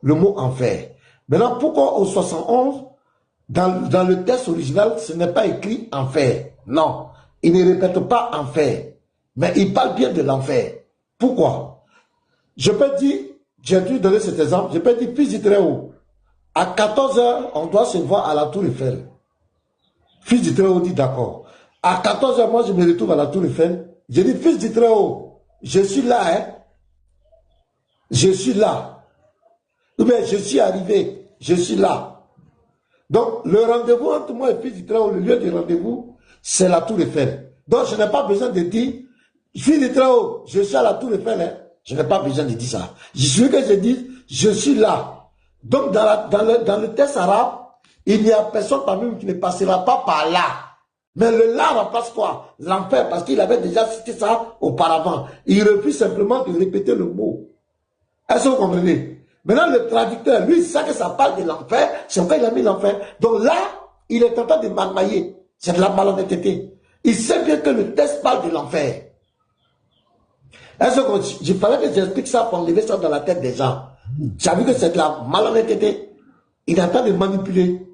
le mot enfer. Maintenant, pourquoi au 71, dans le texte original, ce n'est pas écrit enfer? Non, il ne répète pas enfer, mais il parle bien de l'enfer. Pourquoi? Je peux dire, j'ai dû donner cet exemple, je peux dire, fils du Très-Haut, à 14 h, on doit se voir à la Tour Eiffel. Fils du Très-Haut dit d'accord. À 14 h, moi je me retrouve à la Tour Eiffel. Je dis, fils du Très-Haut, je suis là, hein. Je suis là. Ou bien je suis arrivé, je suis là. Donc le rendez-vous entre moi et fils du Très-Haut, le lieu du rendez-vous, c'est la Tour Eiffel. Donc je n'ai pas besoin de dire, fils du Très-Haut, je suis à la Tour Eiffel, hein. Je n'ai pas besoin de dire ça. Je suis que je dis, je suis là. Donc dans le texte arabe, il n'y a personne parmi nous qui ne passera pas par là. Mais le là remplace quoi? L'enfer, parce qu'il avait déjà cité ça auparavant. Il refuse simplement de répéter le mot. Est-ce que vous comprenez? Maintenant, le traducteur, lui, il sait que ça parle de l'enfer, c'est pourquoi il a mis l'enfer. Donc là, il est en train de marmailler. C'est de la malhonnêteté. Il sait bien que le texte parle de l'enfer. Est-ce que je fallait que j'explique ça pour enlever ça dans la tête des gens? Tu as vu que c'est de la malhonnêteté? Il est en train de manipuler.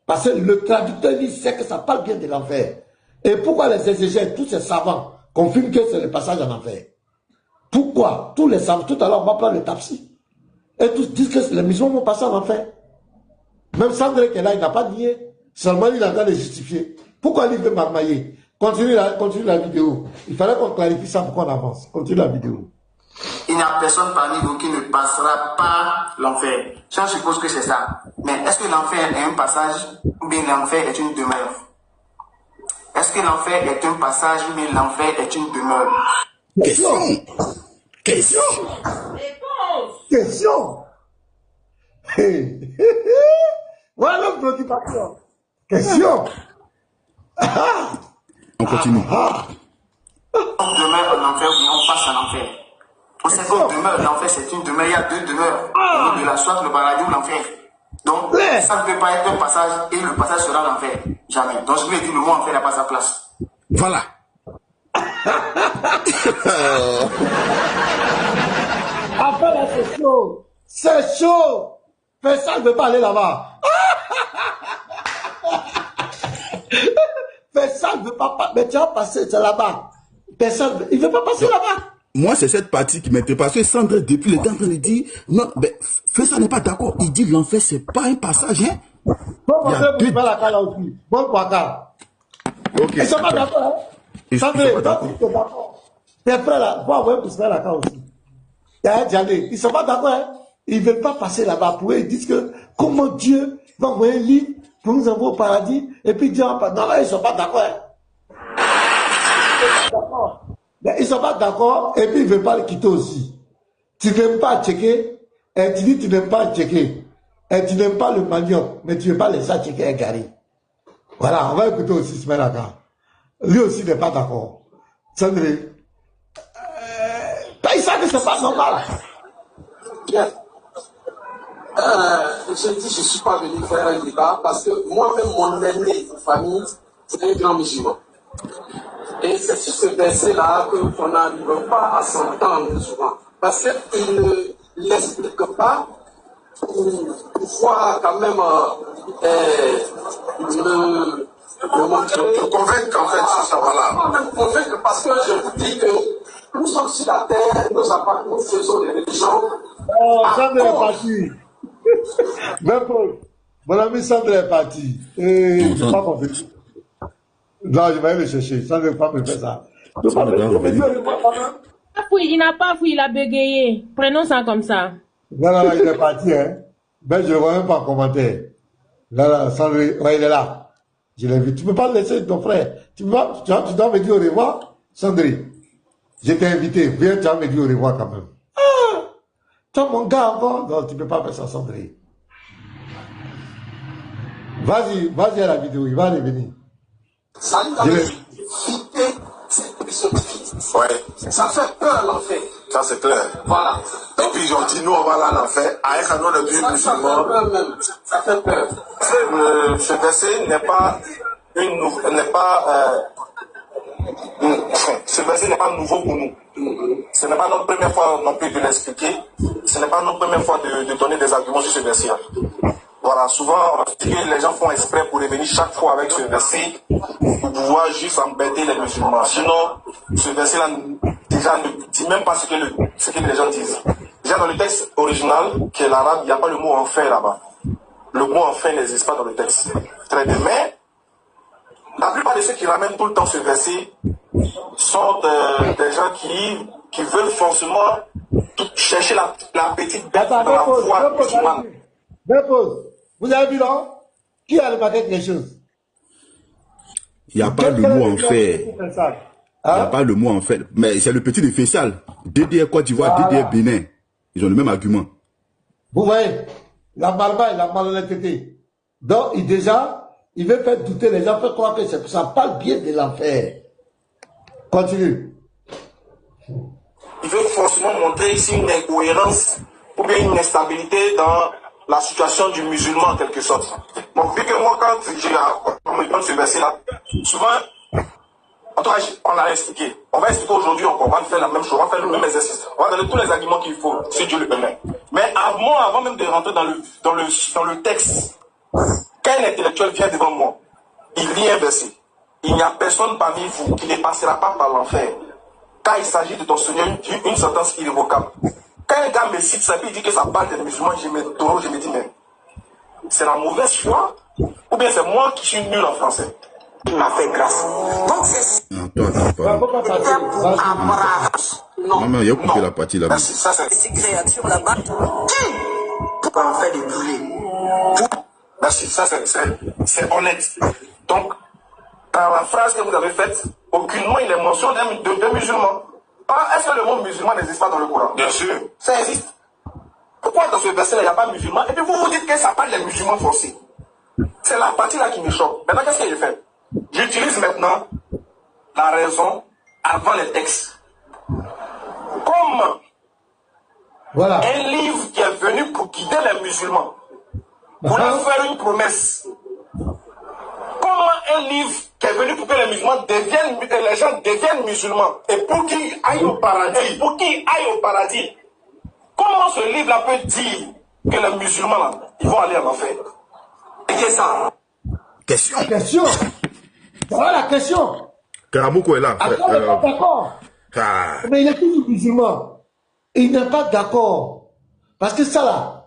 Parce que le traducteur, lui, sait que ça parle bien de l'enfer. Et pourquoi les exégètes, tous ces savants, confirment que c'est le passage en enfer? Pourquoi? Tous les savants, tout à l'heure, on va prendre le Tafsi. Et tous disent que les musulmans vont passer en enfer. Même Sandré qui est là, il n'a pas nié. Seulement, il est en train de justifier. Pourquoi il veut marmailler? Continue la vidéo. Il fallait qu'on clarifie ça pour qu'on avance. Continue la vidéo. Il n'y a personne parmi vous qui ne passera pas l'enfer. Je suppose que c'est ça. Mais est-ce que l'enfer est un passage ou bien l'enfer est une demeure? Est-ce que l'enfer est un passage ou bien l'enfer est une demeure? Question. Question. Question. Voilà notre préoccupation. Question. On continue. On demeure en enfer ou bien on passe en enfer? On sait qu'on demeure, l'enfer c'est une demeure, il y a deux demeures. Au niveau de la soit le paradis ou l'enfer. Donc ça ne peut pas être un passage et le passage sera l'enfer. Jamais. Donc je voulais dire le mot enfer n'a pas sa place. Voilà. Après là c'est chaud. C'est chaud. Personne ne veut pas aller là-bas. Personne ne veut pas. Mais tu vas passer, c'est là-bas. Personne, il ne veut pas passer là-bas. Moi, c'est cette partie qui m'intéresse. Parce que Sandra, depuis le temps, en train de dire, non, mais Fessa n'est pas d'accord. Il dit l'enfer, c'est pas un passage, hein. Bon, vous faire la carte là aussi. Bon, quoi, car. Ok. Ils ne sont pas d'accord, hein. Ils sont pas d'accord. Tes frères là, vous envoyer pour se faire la carte aussi. Ils ne sont pas d'accord, hein. Ils ne veulent pas passer là-bas. Pour eux, ils disent que comment Dieu va envoyer un livre pour nous envoyer au paradis et puis Dieu en paradis. Non, là, ils ne sont pas d'accord, hein. Mais ils ne sont pas d'accord et puis ils ne veulent pas le quitter aussi. Tu n'aimes pas checker et tu dis tu n'aimes pas checker et tu n'aimes pas le manioc, mais tu ne veux pas laisser checker un gari. Voilà, on va écouter aussi ce mec-là. Lui aussi n'est pas d'accord. Sandré, ils savent que ce n'est pas normal. Bien. Je dis, je ne suis pas venu faire un débat parce que moi-même, mon aîné de famille, c'est un grand musulman. Et c'est sur ce verset-là qu'on n'arrive pas à s'entendre souvent. Parce qu'il ne l'explique pas pour pouvoir quand même le montrer. Te convaincre en fait sur ça, voilà. Me convaincre parce que je vous dis que nous sommes sur la terre, nous faisons des religions. Oh, Sandra est parti. Même Paul, mon ami Sandra est parti. Je ne sais pas compris. Non, je vais aller le chercher. Ça ne veut pas me faire ça. Il n'a pas fouillé, il a bégayé. Prenons ça comme ça. Non, il est parti. Hein. Ben, je ne le vois même pas en commentaire. Là, Sandra, ouais, il est là. Je l'ai vu. Tu ne peux pas le laisser ton frère. Tu dois me dire au revoir, Sandrine. Je t'ai invité. Viens, tu vas me dire au revoir quand même. Ah, toi, mon gars, encore. Non, tu ne peux pas faire ça, Sandrine. Vas-y à la vidéo. Il va revenir. Ça ça fait peur l'enfer. Ça c'est clair. Voilà. Et puis ils ont dit nous on va là à l'enfer avec un nom de Dieu musulman. Ça fait peur. Ce verset n'est pas Ce verset n'est pas nouveau pour nous. Ce n'est pas notre première fois non plus de l'expliquer. Ce n'est pas notre première fois de donner des arguments sur ce verset. Voilà, souvent, les gens font exprès pour revenir chaque fois avec ce verset pour pouvoir juste embêter les musulmans. Sinon, ce verset-là, déjà, ne dit même pas ce que les gens disent. Déjà, dans le texte original, qui est l'arabe, il n'y a pas le mot enfer là-bas. Le mot enfer n'existe pas dans le texte. Très bien. Mais, la plupart de ceux qui ramènent tout le temps ce verset sont des gens qui veulent forcément chercher la petite bête dans la voie musulmane. Vous avez vu là? Qui a remarqué quelque chose? Il n'y a pas le mot enfer. Il n'y a pas le mot enfer. Mais c'est le petit de Faisal. DDR Côte d'Ivoire, DDR Bénin. Ils ont le même argument. Vous voyez, la malhonnêteté. Donc, il veut faire douter les gens, faire croire que ça parle bien de l'enfer. Continue. Il veut forcément montrer ici une incohérence ou bien une instabilité dans la situation du musulman en quelque sorte. Bon, vu que moi, quand j'ai ce verset-là, souvent, en tout cas, on l'a expliqué. On va expliquer aujourd'hui, on va faire la même chose, on va faire le même exercice. On va donner tous les arguments qu'il faut, si Dieu le permet. Mais avant même de rentrer dans le texte, quand un intellectuel vient devant moi, il lit un verset. Il n'y a personne parmi vous qui ne passera pas par l'enfer. Quand il s'agit de ton Seigneur, une sentence irrévocable. Quand un gars me cite ça, puis il dit que ça parle des musulmans, je me dis, mais c'est la mauvaise foi, ou bien c'est moi qui suis nul en français. Il m'a fait grâce. Donc c'est... Non, il a coupé la partie là-bas. Ça, c'est ces créatures là-bas. Qui peut en faire des brûlés? Merci, ça c'est honnête. Donc, dans la phrase que vous avez faite, aucunement il est mention de musulmans. Est-ce que le mot musulman n'existe pas dans le Coran? Bien sûr. Ça existe. Pourquoi dans ce verset-là, il n'y a pas de musulman? Et puis vous vous dites que ça parle des musulmans forcés. C'est la partie là qui me choque. Maintenant, qu'est-ce que j'ai fait? J'utilise maintenant la raison avant les textes. Comme un livre qui est venu pour guider les musulmans, pour leur faire une promesse. Comment un livre qui est venu pour que les musulmans les gens deviennent musulmans et pour qu'ils aillent au paradis, comment ce livre-là peut dire que les musulmans là, ils vont aller en enfer? Et qu'est-ce ça? Question. Voilà la question. Karamoko est là. Attends, il n'est pas d'accord. Mais il est toujours musulman. Il n'est pas d'accord. Parce que ça là,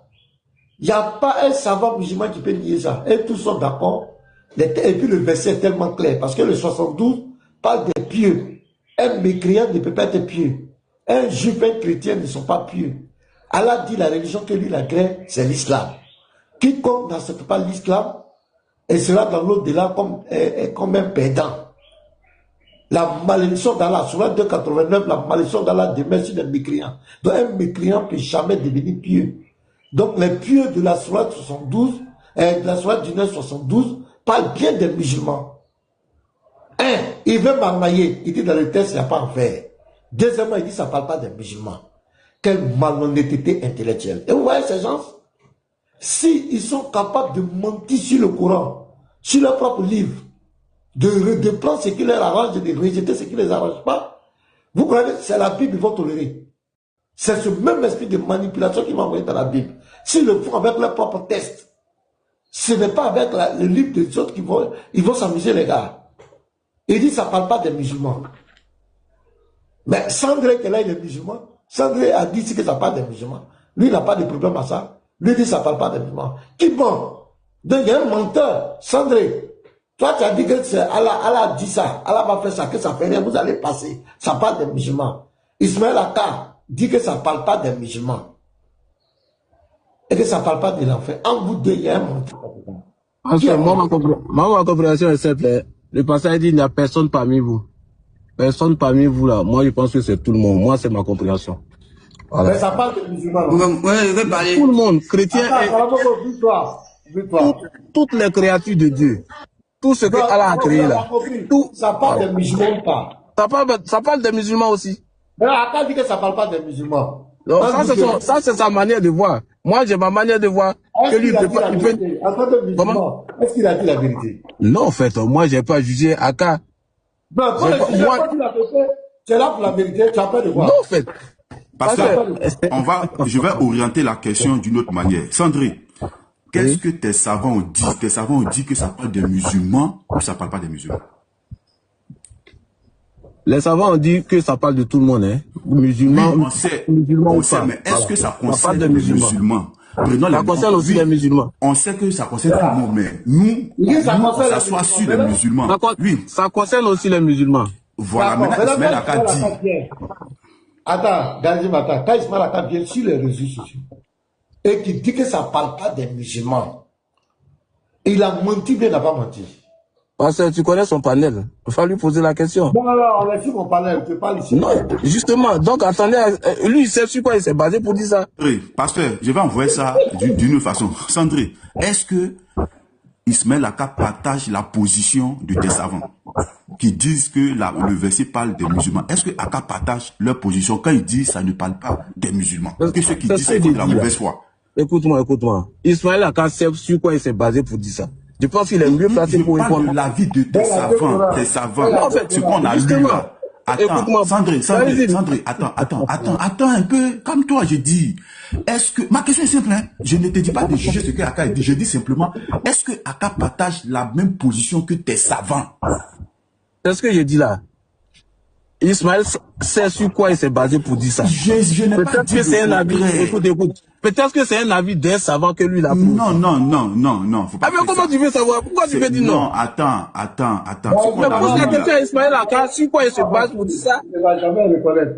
il n'y a pas un savant musulman qui peut nier ça. Et tous sont d'accord. Et puis le verset est tellement clair. Parce que le 72 parle des pieux. Un mécréant ne peut pas être pieux. Un juif, un chrétien ne sont pas pieux. Allah dit la religion que lui, la crée, c'est l'islam. Quiconque n'accepte pas l'islam, et sera dans l'au-delà comme un perdant. La malédiction d'Allah, sur 289, la malédiction d'Allah demeure sur les mécréants. Donc un mécréant ne peut jamais devenir pieux. Donc les pieux de la sourate 72, de la sourate du 972, parlent bien des musulmans. Il veut m'armailler, il dit dans le texte, il n'y a pas enfer. Deuxièmement, il dit ça ne parle pas des musulmans. Quelle malhonnêteté intellectuelle. Et vous voyez ces gens, si ils sont capables de mentir sur le Coran, sur leur propre livre, de prendre ce qui leur arrange et de rejeter ce qui ne les arrange pas, vous croyez que c'est la Bible qu'ils vont tolérer. C'est ce même esprit de manipulation qu'ils vont envoyer dans la Bible. S'ils le font avec leur propre test, ce n'est pas avec le livre des autres ils vont s'amuser, les gars. Il dit ça ne parle pas des musulmans. Mais Sandré, que là il est musulman, Sandré a dit que ça parle des musulmans. Lui, il n'a pas de problème à ça. Lui, il dit ça ne parle pas des musulmans. Qui ment? Donc, il y a un menteur. Sandré, toi, tu as dit que c'est Allah a dit ça. Allah va faire ça, que ça fait rien, vous allez passer. Ça parle des musulmans. Ismaël Aka dit que ça ne parle pas des musulmans. Et que ça ne parle pas de l'enfer. En vous deux, il y a un menteur. Moi, ma compréhension est simple. Le passage dit il n'y a personne parmi vous. Personne parmi vous là. Moi, je pense que c'est tout le monde. Moi, c'est ma compréhension. Voilà. Mais ça parle des musulmans. Ouais, je vais parler. Tout le monde, chrétien toutes les créatures de Dieu. Tout ce que Allah a créé là. Tout, ça parle des musulmans pas. Ça parle des musulmans aussi. Mais Allah dit que ça ne parle pas des musulmans. Non, ça c'est sa manière de voir. Moi, j'ai ma manière de voir. Que lui, Est-ce qu'il a dit la vérité? Non, en fait, moi, j'ai pas jugé Aka. Non, quand tu es là pour la vérité, tu as peur de voir. Non, en fait. Parce que je vais orienter la question d'une autre manière. Sandré, qu'est-ce que tes savants ont dit? Tes savants ont dit que ça parle des musulmans ou ça parle pas des musulmans? Les savants ont dit que ça parle de tout le monde, hein. Musulmans, oui, on sait, mais est-ce que ça concerne les musulmans? Ça concerne aussi les musulmans. On sait que ça concerne tout le monde, mais nous, ça soit sur les musulmans. Oui. Ça concerne aussi les musulmans. Voilà, maintenant Ismaël Aka dit. Attends, quand Ismaël Aka vient sur les réseaux sociaux et qu'il dit que ça ne parle pas des musulmans, il a menti, mais il n'a pas menti. Parce que tu connais son panel. Il faut lui poser la question. Non, on est sur mon panel, tu parles ici. Non, justement, donc attendez, lui, il sait sur quoi il s'est basé pour dire ça. Oui, pasteur, je vais envoyer ça d'une autre façon. Sandré, est-ce que Ismaël Aka partage la position de tes savants qui disent que le verset parle des musulmans? Est-ce que Aka partage leur position quand il dit ça ne parle pas des musulmans? Que ceux qui disent ça, ils font de la mauvaise foi. Écoute-moi. Ismaël Aka sait sur quoi il s'est basé pour dire ça. Je pense qu'il est mieux placé pour répondre. Je parle de l'avis de tes savants. En fait, ce qu'on a lu là. Attends, Sandré, attends un peu. Comme toi, je dis. Est-ce que, ma question est simple, hein. Je ne te dis pas de juger ce que Aka dit. Je dis simplement, est-ce que Aka partage la même position que tes savants? C'est ce que je dis là. Ismaël sait sur quoi il s'est basé pour dire ça. Je n'ai pas dit que c'est un avis. Écoute. Peut-être que c'est un avis d'un savant que lui il a pris. Non. Faut pas mais comment tu veux savoir? Pourquoi tu veux dire non? Non, attends. Mais pose la question à Ismaël Aka, sur quoi il se base pour dire ça? Il ne va jamais reconnaître.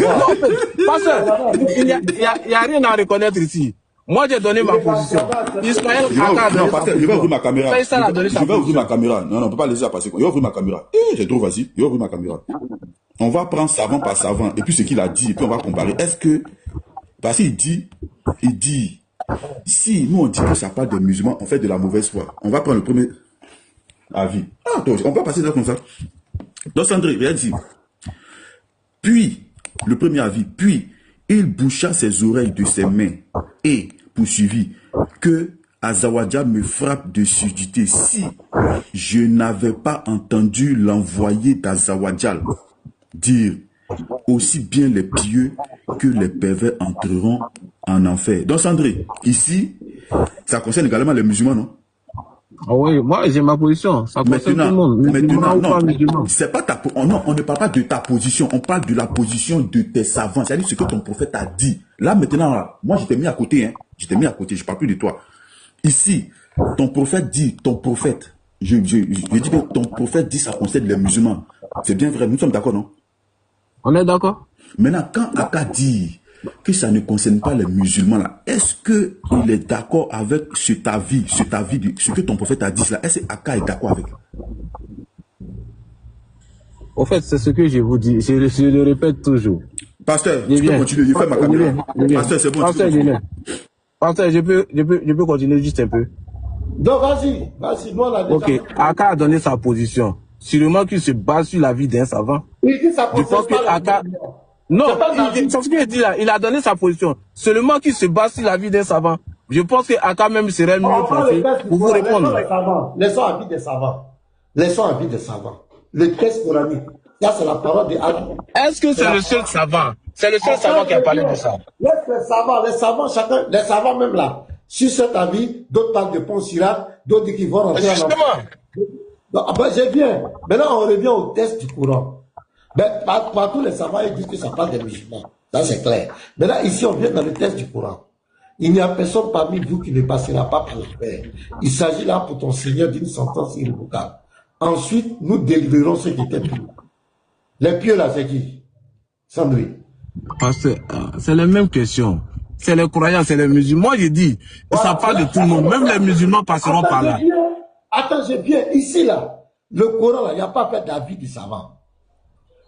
Non, parce que il n'y a rien à reconnaître ici. Moi, j'ai donné ma position. Ismaël Aka a donné sa position. Je vais ouvrir ma caméra. Je vais ouvrir ma caméra. Non, on ne peut pas laisser ça passer. Je vais ouvrir ma caméra. J'ai trop, vas-y. Je vais ouvrir ma caméra. On va prendre savant par savant. Et puis ce qu'il a dit, et puis on va comparer. Est-ce que... Parce qu'il dit, si nous on dit que ça parle des musulmans, on fait de la mauvaise foi. On va prendre le premier avis. On va passer ça comme ça. Donc Sandré, il a dit, puis, le premier avis, puis, il boucha ses oreilles de ses mains et poursuivit que Azawajal me frappe de surdité si je n'avais pas entendu l'envoyé d'Azawajal dire aussi bien les pieux que les pervers entreront en enfer. Donc Sandré, ici, ça concerne également les musulmans, non? Oui, moi j'ai ma position. Ça concerne tout le monde. Maintenant, non, c'est pas ta non, on ne parle pas de ta position, on parle de la position de tes savants, c'est-à-dire ce que ton prophète a dit. Là maintenant, là, moi je t'ai mis à côté, hein. Je t'ai mis à côté, je parle plus de toi. Ici, ton prophète dit, je dis que ton prophète dit ça concerne les musulmans. C'est bien vrai, nous sommes d'accord, non? On est d'accord. Maintenant, quand Aka dit que ça ne concerne pas les musulmans, là, est-ce qu'il est d'accord avec cet avis, ce que ton prophète a dit là? Est-ce que Aka est d'accord avec? Au fait, c'est ce que je vous dis. Je le répète toujours. Pasteur, tu peux continuer, je fais ma caméra. Pasteur, c'est bon. Pasteur, je peux continuer juste un peu. Donc, vas-y, nous on a déjà... Ok, Aka a donné sa position. Sûrement qu'il se base sur l'avis d'un savant. Il dit ça. Je pense que Aka... Non, c'est ce qu'il dit là. Il a donné sa position. Seulement qu'il se base sur l'avis d'un savant. Je pense que Aka même serait mieux placé pour vous répondre. Laissons l'avis des savants. Le texte coranique. Ça, c'est la parole de Allah. Est-ce que c'est le seul savant? C'est le seul savant qui a parlé de ça. Les savants même là. Sur cet avis, d'autres parlent de Pont Sirac, d'autres disent qu'ils vont rentrer en enfer. J'ai bien. Maintenant, on revient au texte du Coran. Partout les savants ils disent que ça parle des musulmans. Ça, c'est clair. Maintenant, ici, on vient dans le texte du Coran. Il n'y a personne parmi vous qui ne passera pas par l'enfer. Il s'agit là pour ton Seigneur d'une sentence irrévocable. Ensuite, nous délivrerons ceux qui étaient pieux. Les pieux là, c'est qui? Sandrine. C'est la même question. C'est les croyants, c'est les musulmans. Moi, j'ai dit, ça parle de tout le monde. Même les musulmans passeront par là. Attendez bien, ici là, le Coran, il n'y a pas fait d'avis du savant.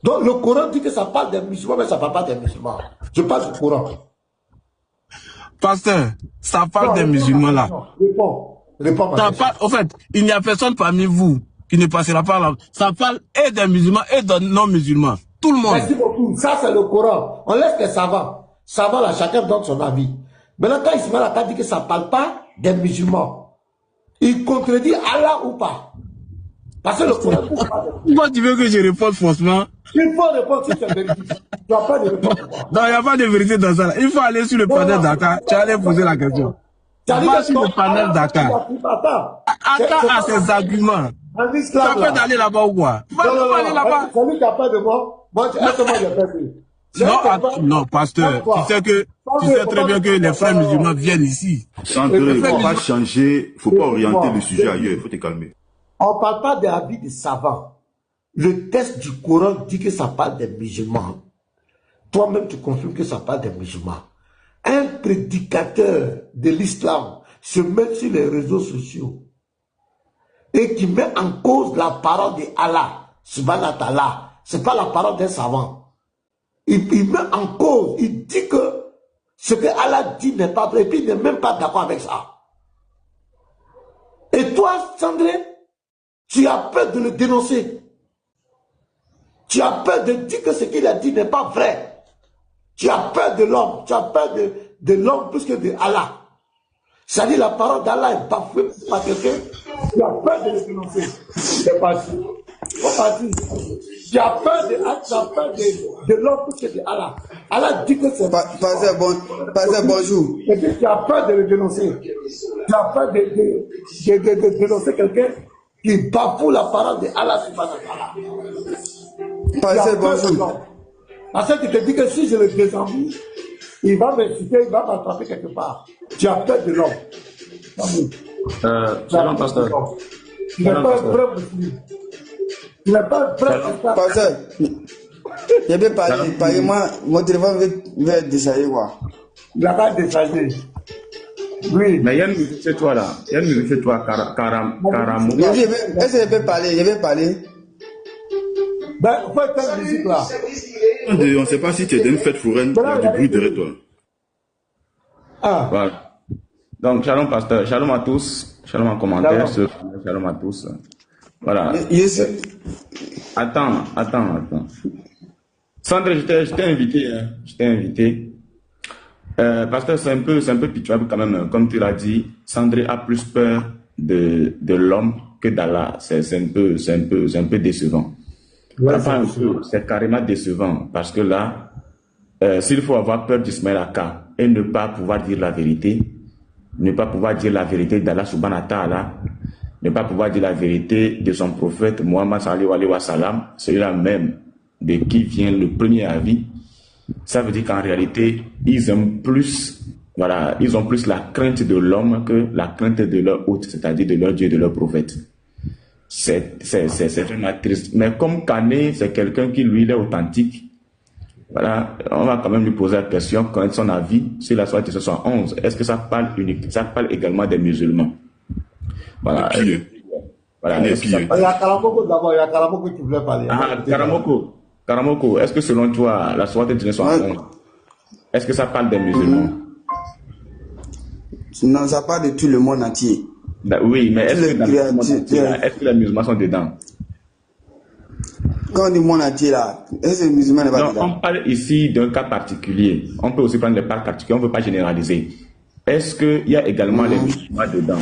Donc le Coran dit que ça parle des musulmans, mais ça ne parle pas des musulmans. Je parle du Coran. Pasteur, ça parle des musulmans là. Réponds. En fait, il n'y a personne parmi vous qui ne passera pas là. Ça parle et des musulmans et des non-musulmans. Tout le monde. Merci beaucoup. Ça, c'est le Coran. On laisse les savants. Savants là, chacun donne son avis. Maintenant, quand Ismaël a dit que ça ne parle pas des musulmans, il contredit Allah ou pas? Parce que le Coran... Pourquoi tu veux que je réponde faussement? Il faut répondre si c'est véridique. Tu n'as pas de réponse. Non, il n'y a pas de vérité dans ça. Il faut aller sur le panel Dakar. Tu allais poser la question. Va sur le panel Dakar. Attends à ses arguments. Tu as peur d'aller là-bas ou quoi? Va aller là-bas. C'est lui qui a peur de moi. Moi, j'ai peur. Non, pasteur, tu sais très bien que les frères musulmans viennent ici. Sandré, il ne faut pas changer, il ne faut pas orienter le sujet ailleurs, il faut te calmer. On ne parle pas de la vie des savants. Le texte du Coran dit que ça parle des musulmans. Toi-même, tu confirmes que ça parle des musulmans. Un prédicateur de l'islam se met sur les réseaux sociaux et qui met en cause la parole de Allah, subhanahu wa ta'ala. Ce n'est pas la parole d'un savant. Il met en cause, il dit que ce que Allah dit n'est pas vrai, et puis il n'est même pas d'accord avec ça. Et toi, Sandré, tu as peur de le dénoncer. Tu as peur de dire que ce qu'il a dit n'est pas vrai. Tu as peur de l'homme, tu as peur de l'homme plus que de Allah. C'est-à-dire la parole d'Allah est bafouée par quelqu'un, tu as peur de le dénoncer. C'est parti. Tu as peur de l'homme plus que de Allah. Allah dit que c'est... Pasteur, bonjour. Et puis tu as peur de le dénoncer. Tu as peur de dénoncer quelqu'un qui bafoue la parole de Allah. Pasteur, bonjour. Parce que tu te dis que si je le désenvie, il va m'insulter, il va m'attraper quelque part. Tu as peur de l'homme. Salam, pasteur. Tu n'es pas un vrai musulman. Tu n'es pas un vrai musulman. Pasteur, je vais parler. Moi, mon téléphone va décharger quoi. Il n'a pas déchargé. Oui. Mais il y a une musique chez toi là. Il y a une musique chez toi, Karamoko. Est-ce que je vais parler? Je vais parler. Ben, il faut éteindre la musique là. On ne sait pas si tu es dans une fête foraine, il y a du bruit derrière toi. Ah. Voilà. Donc, shalom pasteur, shalom à tous, shalom en commentaire, shalom à tous. Voilà. Yes. Attends. Sandré, je t'ai invité, hein. Pasteur, c'est un peu pitoyable quand même, comme tu l'as dit. Sandré a plus peur de l'homme que d'Allah. C'est un peu décevant. Ouais, c'est carrément décevant parce que là, s'il faut avoir peur d'Ismaël Aka et ne pas pouvoir dire la vérité, ne pas pouvoir dire la vérité d'Allah subhanahu wa ta'ala, ne pas pouvoir dire la vérité de son prophète Muhammad sallallahu alayhi wa sallam, celui-là même de qui vient le premier avis, ça veut dire qu'en réalité, ils ont plus la crainte de l'homme que la crainte de leur hôte, c'est-à-dire de leur Dieu, de leur prophète. C'est vraiment triste. Mais comme Kané, c'est quelqu'un qui, lui, il est authentique, voilà, on va quand même lui poser la question, connaître son avis sur la soirée de 71. Est-ce que ça parle également des musulmans? Voilà. Il y a Karamoko d'abord, il y a Karamoko qui voulait parler. Ah, Karamoko, est-ce que selon toi, la soirée de 71, est-ce que ça parle des musulmans? Non, ça parle de tout le monde entier. Ben oui, mais est-ce que les musulmans sont dedans? Quand on dit monde entier là, est-ce que les musulmans ne sont pas dedans? On parle ici d'un cas particulier. On peut aussi prendre les cas particuliers, on ne peut pas généraliser. Est-ce qu'il y a également les musulmans dedans?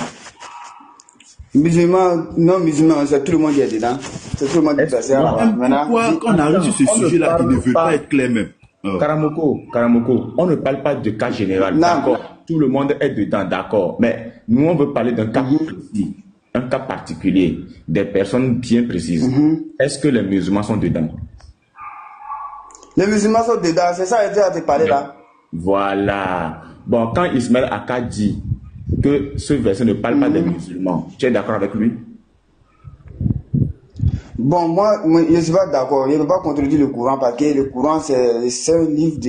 Musulmans, non musulmans, c'est tout le monde qui est dedans. C'est tout le monde qui est passé. Pourquoi quand on arrive sur ce sujet-là, il ne veut pas être clair même? Karamoko, on ne parle pas de cas général, d'accord. Tout le monde est dedans, d'accord. Mais nous, on veut parler d'un cas précis, un cas particulier, des personnes bien précises. Est-ce que les musulmans sont dedans? Les musulmans sont dedans, c'est ça que tu as parlé là. Voilà. Bon, quand Ismaël Aka dit que ce verset ne parle pas des musulmans, tu es d'accord avec lui? Bon, moi je ne suis pas d'accord. Je ne peux pas contredire le Coran parce que le Coran, c'est un livre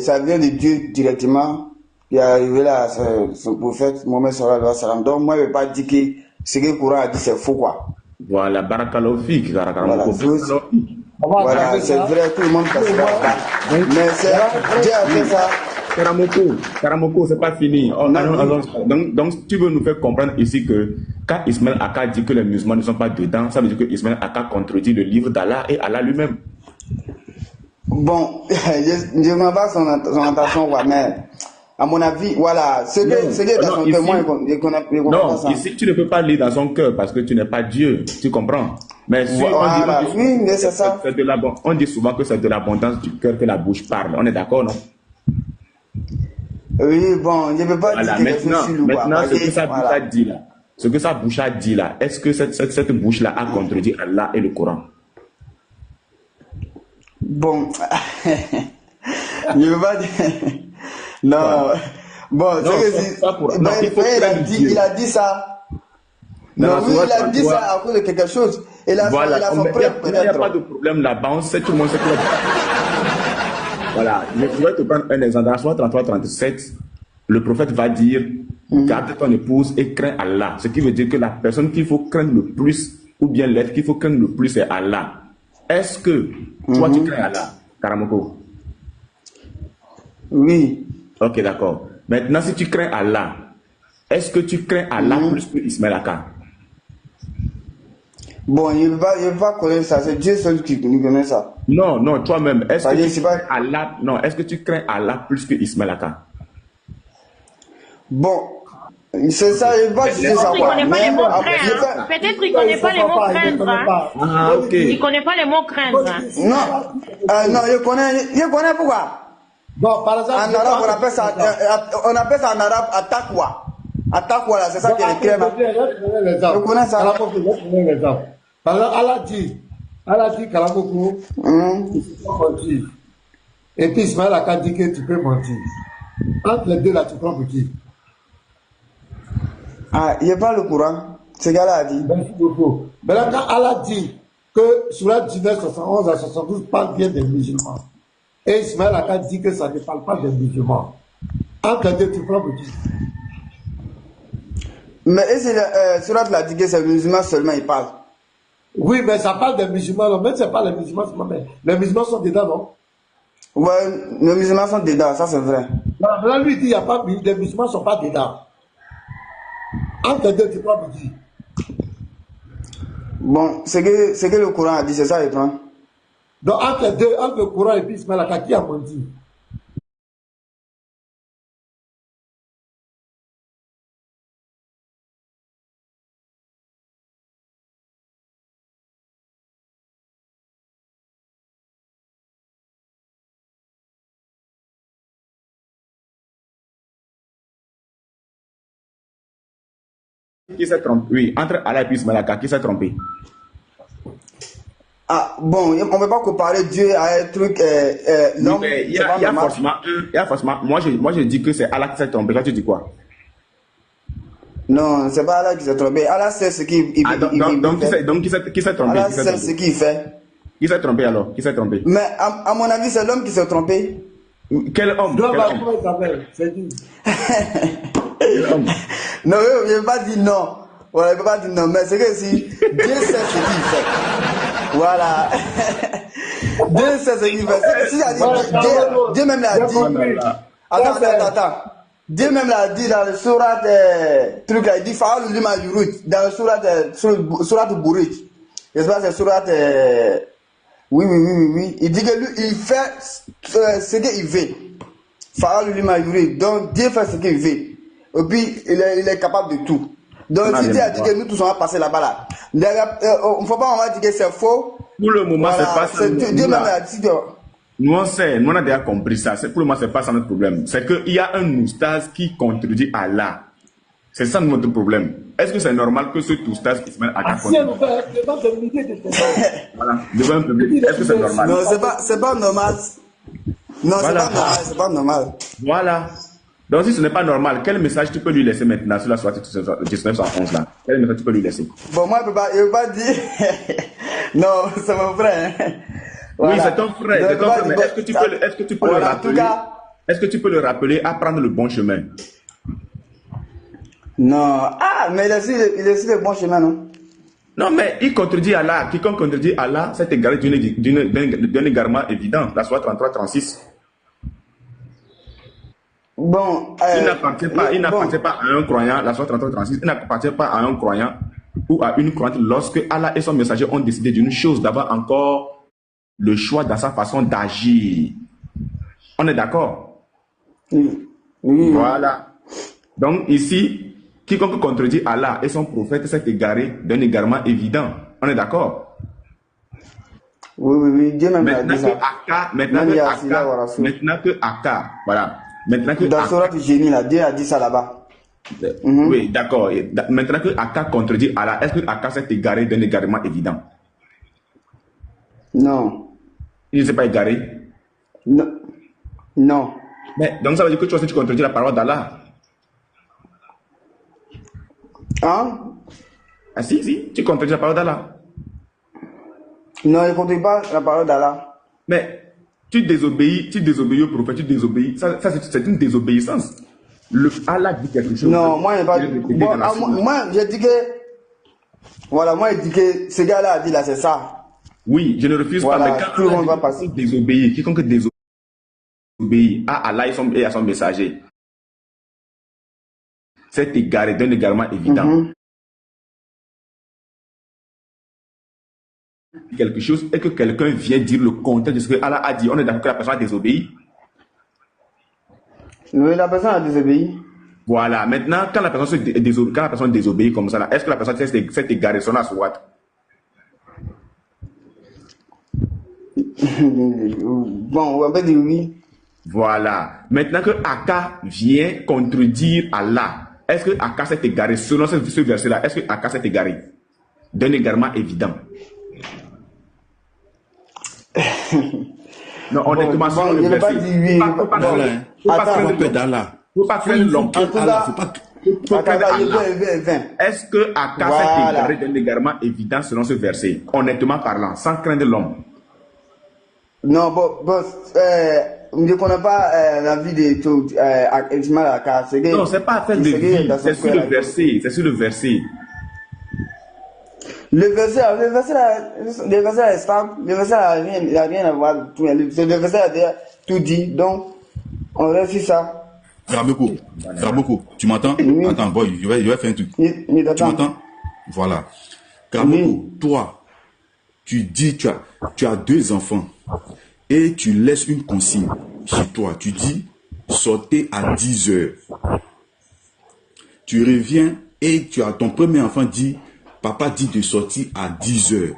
ça vient de Dieu directement. Il est arrivé là, son prophète Mohammed sallallahu alayhi wa sallam. Donc, moi, je ne vais pas dire que ce que le Coran a dit, c'est faux, quoi. Voilà, barakalofik. Voilà, c'est vrai, tout le monde passe là. Mais c'est Dieu a fait ça. Karamoko, c'est pas fini. Donc, tu veux nous faire comprendre ici que quand Ismaël Aka dit que les musulmans ne sont pas dedans, ça veut dire que Ismaël Aka contredit le livre d'Allah et Allah lui-même. Bon, je ne m'en pas son intention, mais À mon avis, voilà. Ce qui est dans son cœur, moi, je connais non, ça. ici, tu ne peux pas lire dans son cœur parce que tu n'es pas Dieu. Tu comprends? Mais si voilà. Oui, mais c'est ça. On dit souvent que c'est de l'abondance du cœur que la bouche parle. On est d'accord, non? Oui, bon, je ne peux pas voilà, dire que maintenant, ce que sa bouche a dit là, ce que sa bouche a dit là, est-ce que cette bouche-là a contredit Allah et le Coran? Bon, je ne veux pas dire. Non, bon, c'est que il a dit ça. Non, oui, il a dit ça à cause de quelque chose. Il a son preuve peut-être. Il n'y a pas de problème là-bas, on sait, tout le monde sait que... Voilà, je vais te prendre un exemple. Dans Surah 33-37, le prophète va dire garde ton épouse et crains Allah. Ce qui veut dire que la personne qu'il faut craindre le plus, ou bien l'être qu'il faut craindre le plus, c'est Allah. Est-ce que toi tu crains Allah, Karamoko? Oui. Ok, d'accord. Maintenant, si tu crains Allah, est-ce que tu crains Allah plus que Ismaël Aka? Bon, il ne va pas connaître ça. C'est Dieu seul qui connaît ça. Non, non, toi-même. Est-ce que tu crains Allah? Non, est-ce que tu crains Allah plus que Ismaël Aka? Bon, c'est ça, il va dire ça. Peut-être qu'il ne connaît pas les mots craindre. Ah, ok. Il ne connaît pas les mots craindre. Non, il connaît pourquoi? Bon, par exemple, en arabe, on appelle ça en arabe atakwa. Atakwa, là, c'est ça qui est écrit. Je connais ça. Par exemple, Allah dit Kalamoko, il faut pas mentir. Et puis Ismaël a dit que tu peux mentir. Entre les deux là, tu prends pour qui? Ah, il parle le Coran. C'est qu'Allah a dit. Merci beaucoup. Maintenant, quand Allah dit que Surah 19, 71 à 72 parle bien des musulmans, et Ismaël a dit que ça ne parle pas des musulmans, entre les deux, tu prends pour qui? Mais Surah l'a dit que c'est les musulmans seulement, il parle. Oui, mais ça parle des musulmans, non, même si ce n'est pas les musulmans seulement, mais les musulmans sont dedans, non? Ouais, les musulmans sont dedans, ça c'est vrai. Là, lui dit, il n'y a pas, les musulmans ne sont pas dedans. Entre les deux, tu prends pour qui? Bon, c'est que le Coran a dit, c'est ça, il prend. Donc, entre les deux, entre le Coran et puis Ismaël, qui a menti? Qui s'est trompé? Oui, entre Allah et puis Ismaël Aka, qui s'est trompé? Ah, bon, on ne peut pas comparer Dieu à un truc. Non, mais il y a forcément. Moi, je dis que c'est Allah qui s'est trompé. Là, tu dis quoi? Non, c'est pas Allah qui s'est trompé. Allah sait ce qu'il fait. Donc, qui s'est trompé? Allah sait ce qu'il fait. Qui s'est trompé alors? Qui s'est trompé? Mais à mon avis, c'est l'homme qui s'est trompé. Quel homme? Comment il s'appelle? C'est dit. Non, je ne vais pas dire non. Voilà, je ne peux pas dire non, mais c'est que si Dieu sait ce qu'il fait. Voilà. Dieu sait ce qu'il fait. Si Dieu même l'a dit. Attends. Dieu même l'a dit dans le surat truc là, il dit Fa'al lima yurid dans le surat Buruj. J'espère que c'est surat oui. Il dit que lui, il fait ce qu'il veut. Fa'al lima yurid. Donc Dieu fait ce qu'il veut. Et puis, il est capable de tout. Donc, si Dieu a dit que nous tous on va passer là-bas là, il ne faut pas on va dire que c'est faux. Pour le moment, voilà, c'est pas ça. Dieu même a dit que... Nous on a déjà compris ça. Pour le moment, c'est pas ça notre problème. C'est qu'il y a un oustaz qui contredit Allah. C'est ça notre problème. Est-ce que c'est normal que ce oustaz qui se met à devant un public, est-ce que c'est normal? Non, c'est pas normal. Non, voilà. C'est pas normal. Voilà. Donc, si ce n'est pas normal, quel message tu peux lui laisser maintenant sur la Surah 1911 là? Quel message tu peux lui laisser? Bon, moi, je ne peux pas dire. Non, c'est mon frère. Voilà. Oui, c'est ton frère. C'est ton frère. Mais est-ce que tu peux le rappeler? Est-ce que tu peux le rappeler à prendre le bon chemin? Non. Ah, mais il est sur le bon chemin, non? Non, mais il contredit Allah. Quiconque contredit Allah, c'est égaré d'un égarement évident. La Surah 33-36. Bon, il n'appartient pas à un croyant, la Surah 33-36, il n'appartient pas à un croyant ou à une croyante lorsque Allah et son messager ont décidé d'une chose, d'avoir encore le choix dans sa façon d'agir. On est d'accord? Oui. Oui. Voilà. Donc ici, quiconque contredit Allah et son prophète s'est égaré d'un égarement évident. On est d'accord? Oui. Dieu même a Maintenant dit que ça. Maintenant que Akka, voilà. Maintenant que dans Sourate du génie, là, Dieu a dit ça là-bas. Oui, d'accord. Maintenant que Akka contredit Allah, est-ce que Akka s'est égaré d'un égarement évident? Non. Il ne s'est pas égaré? Non. Mais, donc ça veut dire que toi aussi tu contredis la parole d'Allah. Hein? Ah si, tu contredis la parole d'Allah. Non, il ne contredit pas la parole d'Allah. Mais tu désobéis au prophète, tu désobéis. Ça c'est une désobéissance. Allah dit quelque chose. Non, moi, je n'ai pas dit. Moi, j'ai dit que. Voilà, moi, j'ai dit que ce gars-là a dit là, c'est ça. Oui, je ne refuse pas. Mais quand tout le monde va passer. Quiconque désobéit à Allah et à son messager, c'est égaré d'un égarement évident. Quelque chose et que quelqu'un vient dire le contraire de ce que Allah a dit. On est d'accord que la personne a désobéi. Oui, la personne a désobéi. Voilà. Maintenant, quand la personne désobéit comme ça, est-ce que la personne s'est égarée sur la soit? Bon, on peut dire oui. Voilà. Maintenant que Akka vient contredire Allah, est-ce que Akka s'est égaré selon ce verset-là? Est-ce que Akka s'est égaré d'un égarement évident? Non, on est commencé sur le verset. Il ne faut pas craindre l'homme. Est-ce que Akka s'est égaré d'un égarement évident selon ce verset? Honnêtement parlant, sans craindre l'homme. Non, je ne connais pas la vie de Ismaël Akka. Non, c'est pas affaire de vie, c'est sur le verset. C'est sur le verset. Le verset est stable. Le verset n'a rien à voir. Le verset a déjà tout dit. Donc, on reste sur ça. Kraboko, tu m'entends? Oui. Attends, boy, je vais faire un truc. Tu m'entends? Voilà. Kraboko, toi, tu dis, tu as 2 enfants et tu laisses une consigne chez toi. Tu dis, sortez à 10 heures. Tu reviens et ton premier enfant dit, papa dit de sortir à 10 heures.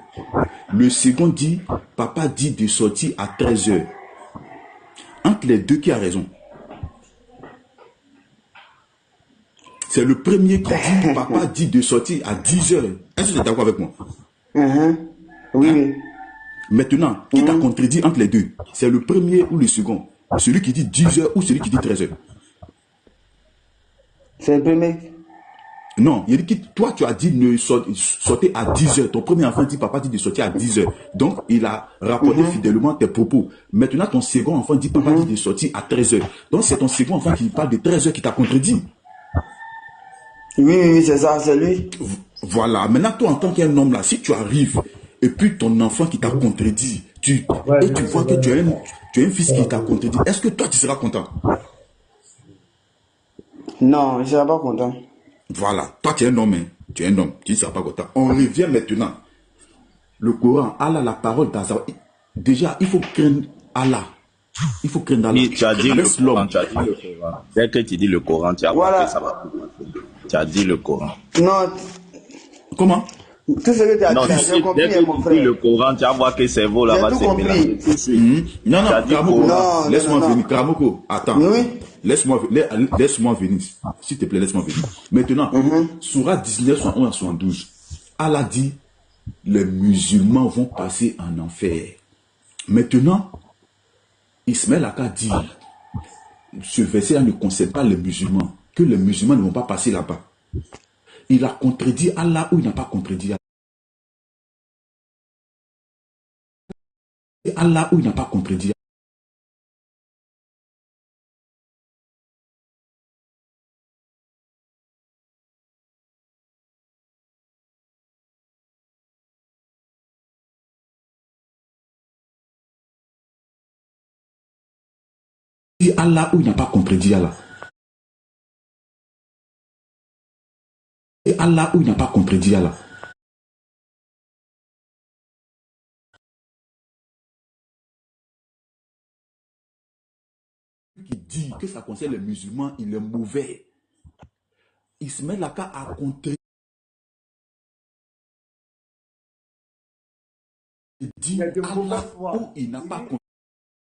Le second dit, papa dit de sortir à 13 heures. Entre les deux, qui a raison? C'est le premier qui dit, papa dit de sortir à 10 heures. Est-ce que tu es d'accord avec moi? Oui. Hein? Maintenant, qui t'a contredit entre les deux? C'est le premier ou le second? Celui qui dit 10 heures ou celui qui dit 13 heures? C'est le premier. Non, il dit que toi, tu as dit ne sortez à 10 heures. Ton premier enfant dit, papa dit de sortir à 10 heures. Donc, il a rapporté fidèlement tes propos. Maintenant, ton second enfant dit, papa dit de sortir à 13 heures. Donc, c'est ton second enfant qui parle de 13 heures qui t'a contredit. Oui, c'est ça, c'est lui. Voilà. Maintenant, toi, en tant qu'un homme là, si tu arrives, et puis ton enfant qui t'a contredit, tu vois que tu as un fils qui t'a contredit, est-ce que toi, tu seras content? Non, je ne serai pas content. Voilà, toi tu es un homme, hein. Tu es un homme, tu ne seras pas content. On revient maintenant. Le Coran, Allah, la parole d'Azar. Déjà, il faut craindre Allah. Il faut craindre Allah. Tu as dit le Coran, tu as dit le Coran. Dès que tu dis le Coran, tu as compris, ça va. Tu as dit le Coran. Non. Comment? Tout ce que tu as dit, j'ai compris, mon frère. Tu dis le Coran, tu vas voir que c'est cerveau là-bas, c'est mélangé. Non, Kramoko, laisse-moi venir. Kramoko, attends. Oui. Laisse-moi venir. S'il te plaît, laisse-moi venir. Maintenant, Sourate 19, 71 à 72. Allah dit, les musulmans vont passer en enfer. Maintenant, Ismaël Akka dit, ce verset-là ne concerne pas les musulmans, que les musulmans ne vont pas passer là-bas. Il a contredit Allah ou il n'a pas contredit Allah? Allah ou il n'a pas contredit Allah ou il n'a pas contredit Allah? Et Allah ou il n'a pas contredit Allah? qui dit que ça concerne les musulmans, il est mauvais. Ismaël Aka a contredit. Il dit ou il n'a pas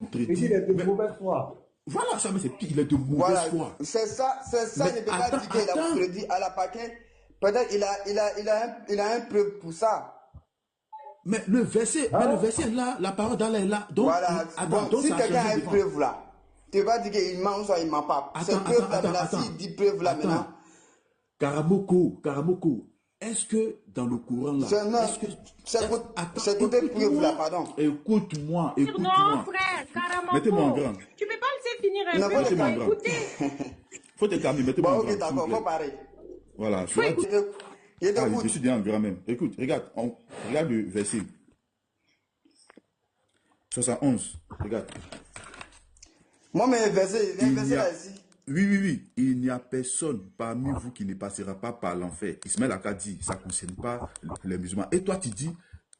contredit. Il est de mauvaise foi. Voilà, ça, mais il est de mauvaise foi. C'est ça, il ne peut pas dire qu'il a contredit à la paquet. Peut-être il a un preuve pour ça. Mais le verset est là, la parole d'Allah est là. Donc, voilà. Donc si quelqu'un a une preuve là, tu vas dire qu'il ment ou soit il ment pas. Cette preuve là, s'il dit preuve là maintenant. Karamoko, est-ce que dans le Coran là, c'est toute une preuve là, pardon. Écoute-moi. Non, frère, Karamoko. Mettez-moi en grand. Tu peux pas laisser finir un peu, mettez-moi en grand. Faut te calmer, mettez-moi en grand. Ok, d'accord, faut parer. Voilà, je suis déjà en grand même. Écoute, regarde le verset 71. Regarde. Moi, mais verset là ici. Oui. Il n'y a personne parmi vous qui ne passera pas par l'enfer. Ismaël Aka dit, ça ne concerne pas les musulmans. Et toi, tu dis,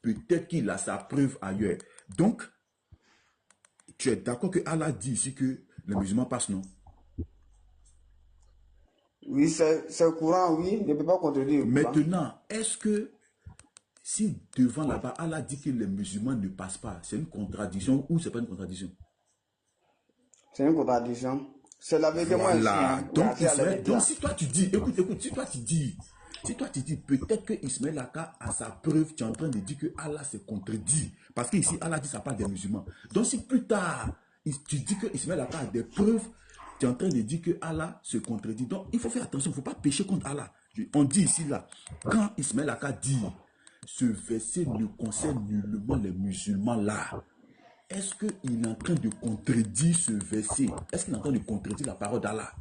peut-être qu'il a sa preuve ailleurs. Donc, tu es d'accord que Allah dit ici que les musulmans passent, non? Oui, c'est courant, oui. Je ne peux pas contredire. Maintenant, est-ce que si devant là-bas, Allah dit que les musulmans ne passent pas, c'est une contradiction ou c'est pas une contradiction? C'est une contradiction. C'est la vérité. Voilà. Donc, si toi tu dis, écoute, si toi tu dis, peut-être que Ismaël Aka a sa preuve, tu es en train de dire que Allah se contredit. Parce qu'ici, Allah dit ça parle des musulmans. Donc, si plus tard, tu dis que Ismaël Aka a des preuves, tu es en train de dire que Allah se contredit. Donc, il faut faire attention, il ne faut pas pécher contre Allah. On dit ici, là, quand Ismaël Aka dit, ce verset ne concerne nullement les musulmans là. Est-ce qu'il est en train de contredire ce verset? Est-ce qu'il est en train de contredire la parole d'Allah?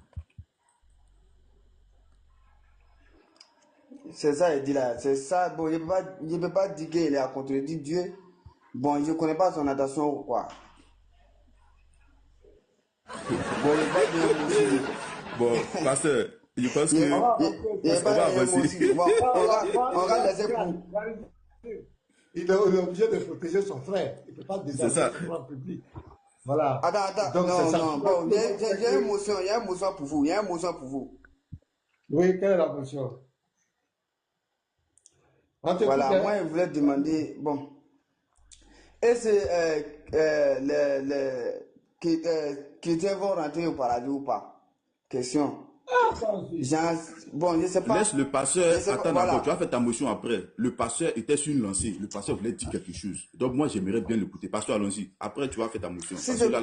C'est ça, il dit là. C'est ça. Bon, je ne peux pas dire qu'il a contredit Dieu. Bon, je ne connais pas son attention ou quoi. Bon, je vais pas dire. Bon, pasteur, je pense que... On va laisser pour... Il est obligé de protéger son frère. Il ne peut pas désavouer en public. Voilà. Attends, non. Bon, il y a une motion pour vous. Oui, quelle est la motion? Voilà, moi, je voulais demander, bon, est-ce que les chrétiens vont rentrer au paradis ou pas? Question. Bon, je sais pas. Laisse le pasteur. Attends, voilà. Tu vas faire ta motion après. Le pasteur était sur une lancée. Le pasteur voulait dire quelque chose. Donc, moi, j'aimerais bien l'écouter. Pasteur, allons-y. Après, tu vas faire ta motion.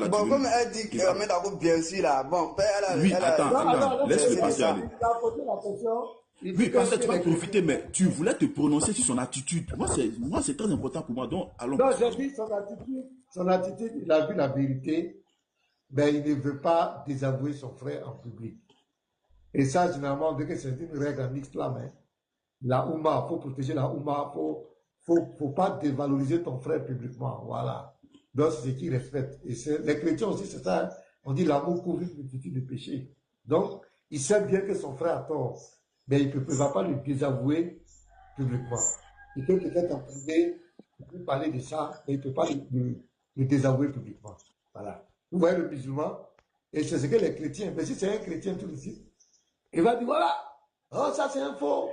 Bon, comme elle dit qu'elle met d'accord bien sûr là. Bon, oui, attends. Laisse le pasteur aller. Il a posé la question. Oui, pasteur, tu vas profiter, mais tu voulais te prononcer sur son attitude. Moi, c'est très important pour moi. Donc, allons. Non, j'ai dit son attitude, il a vu la vérité, mais il ne veut pas désavouer son frère en public. Et ça, généralement, dès que c'est une règle en islam, hein, la Oumma, il faut protéger la Oumma, faut pas dévaloriser ton frère publiquement. Voilà. Donc, c'est ce qu'ils respectent. Et les chrétiens aussi, c'est ça. Hein. On dit l'amour couvre une multitude de péchés. Donc, il sait bien que son frère a tort, mais il ne va pas lui désavouer publiquement. Il peut peut-être en privé, il peut parler de ça, mais il ne peut pas le désavouer publiquement. Voilà. Vous voyez le musulman, et c'est ce que les chrétiens, mais si c'est un chrétien tout de suite, il va dire, voilà, oh, ça c'est un faux,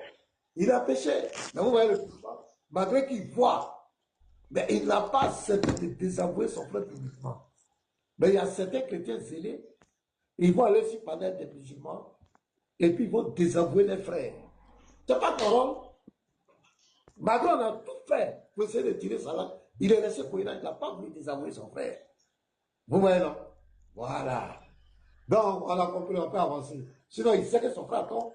il a péché. Mais vous voyez le musulman, malgré qu'il voit, mais il n'a pas cette de désavouer son frère publiquement. Mais il y a certains chrétiens zélés, ils vont aller sur panel des musulmans, et puis ils vont désavouer les frères. C'est pas ton rôle. Malgré on a tout fait pour essayer de tirer ça là, il est resté cohérent, il n'a pas voulu désavouer son frère. Vous voyez non? Voilà. Donc, on a compris, on peut avancer. Sinon, il sait que son frère tombe.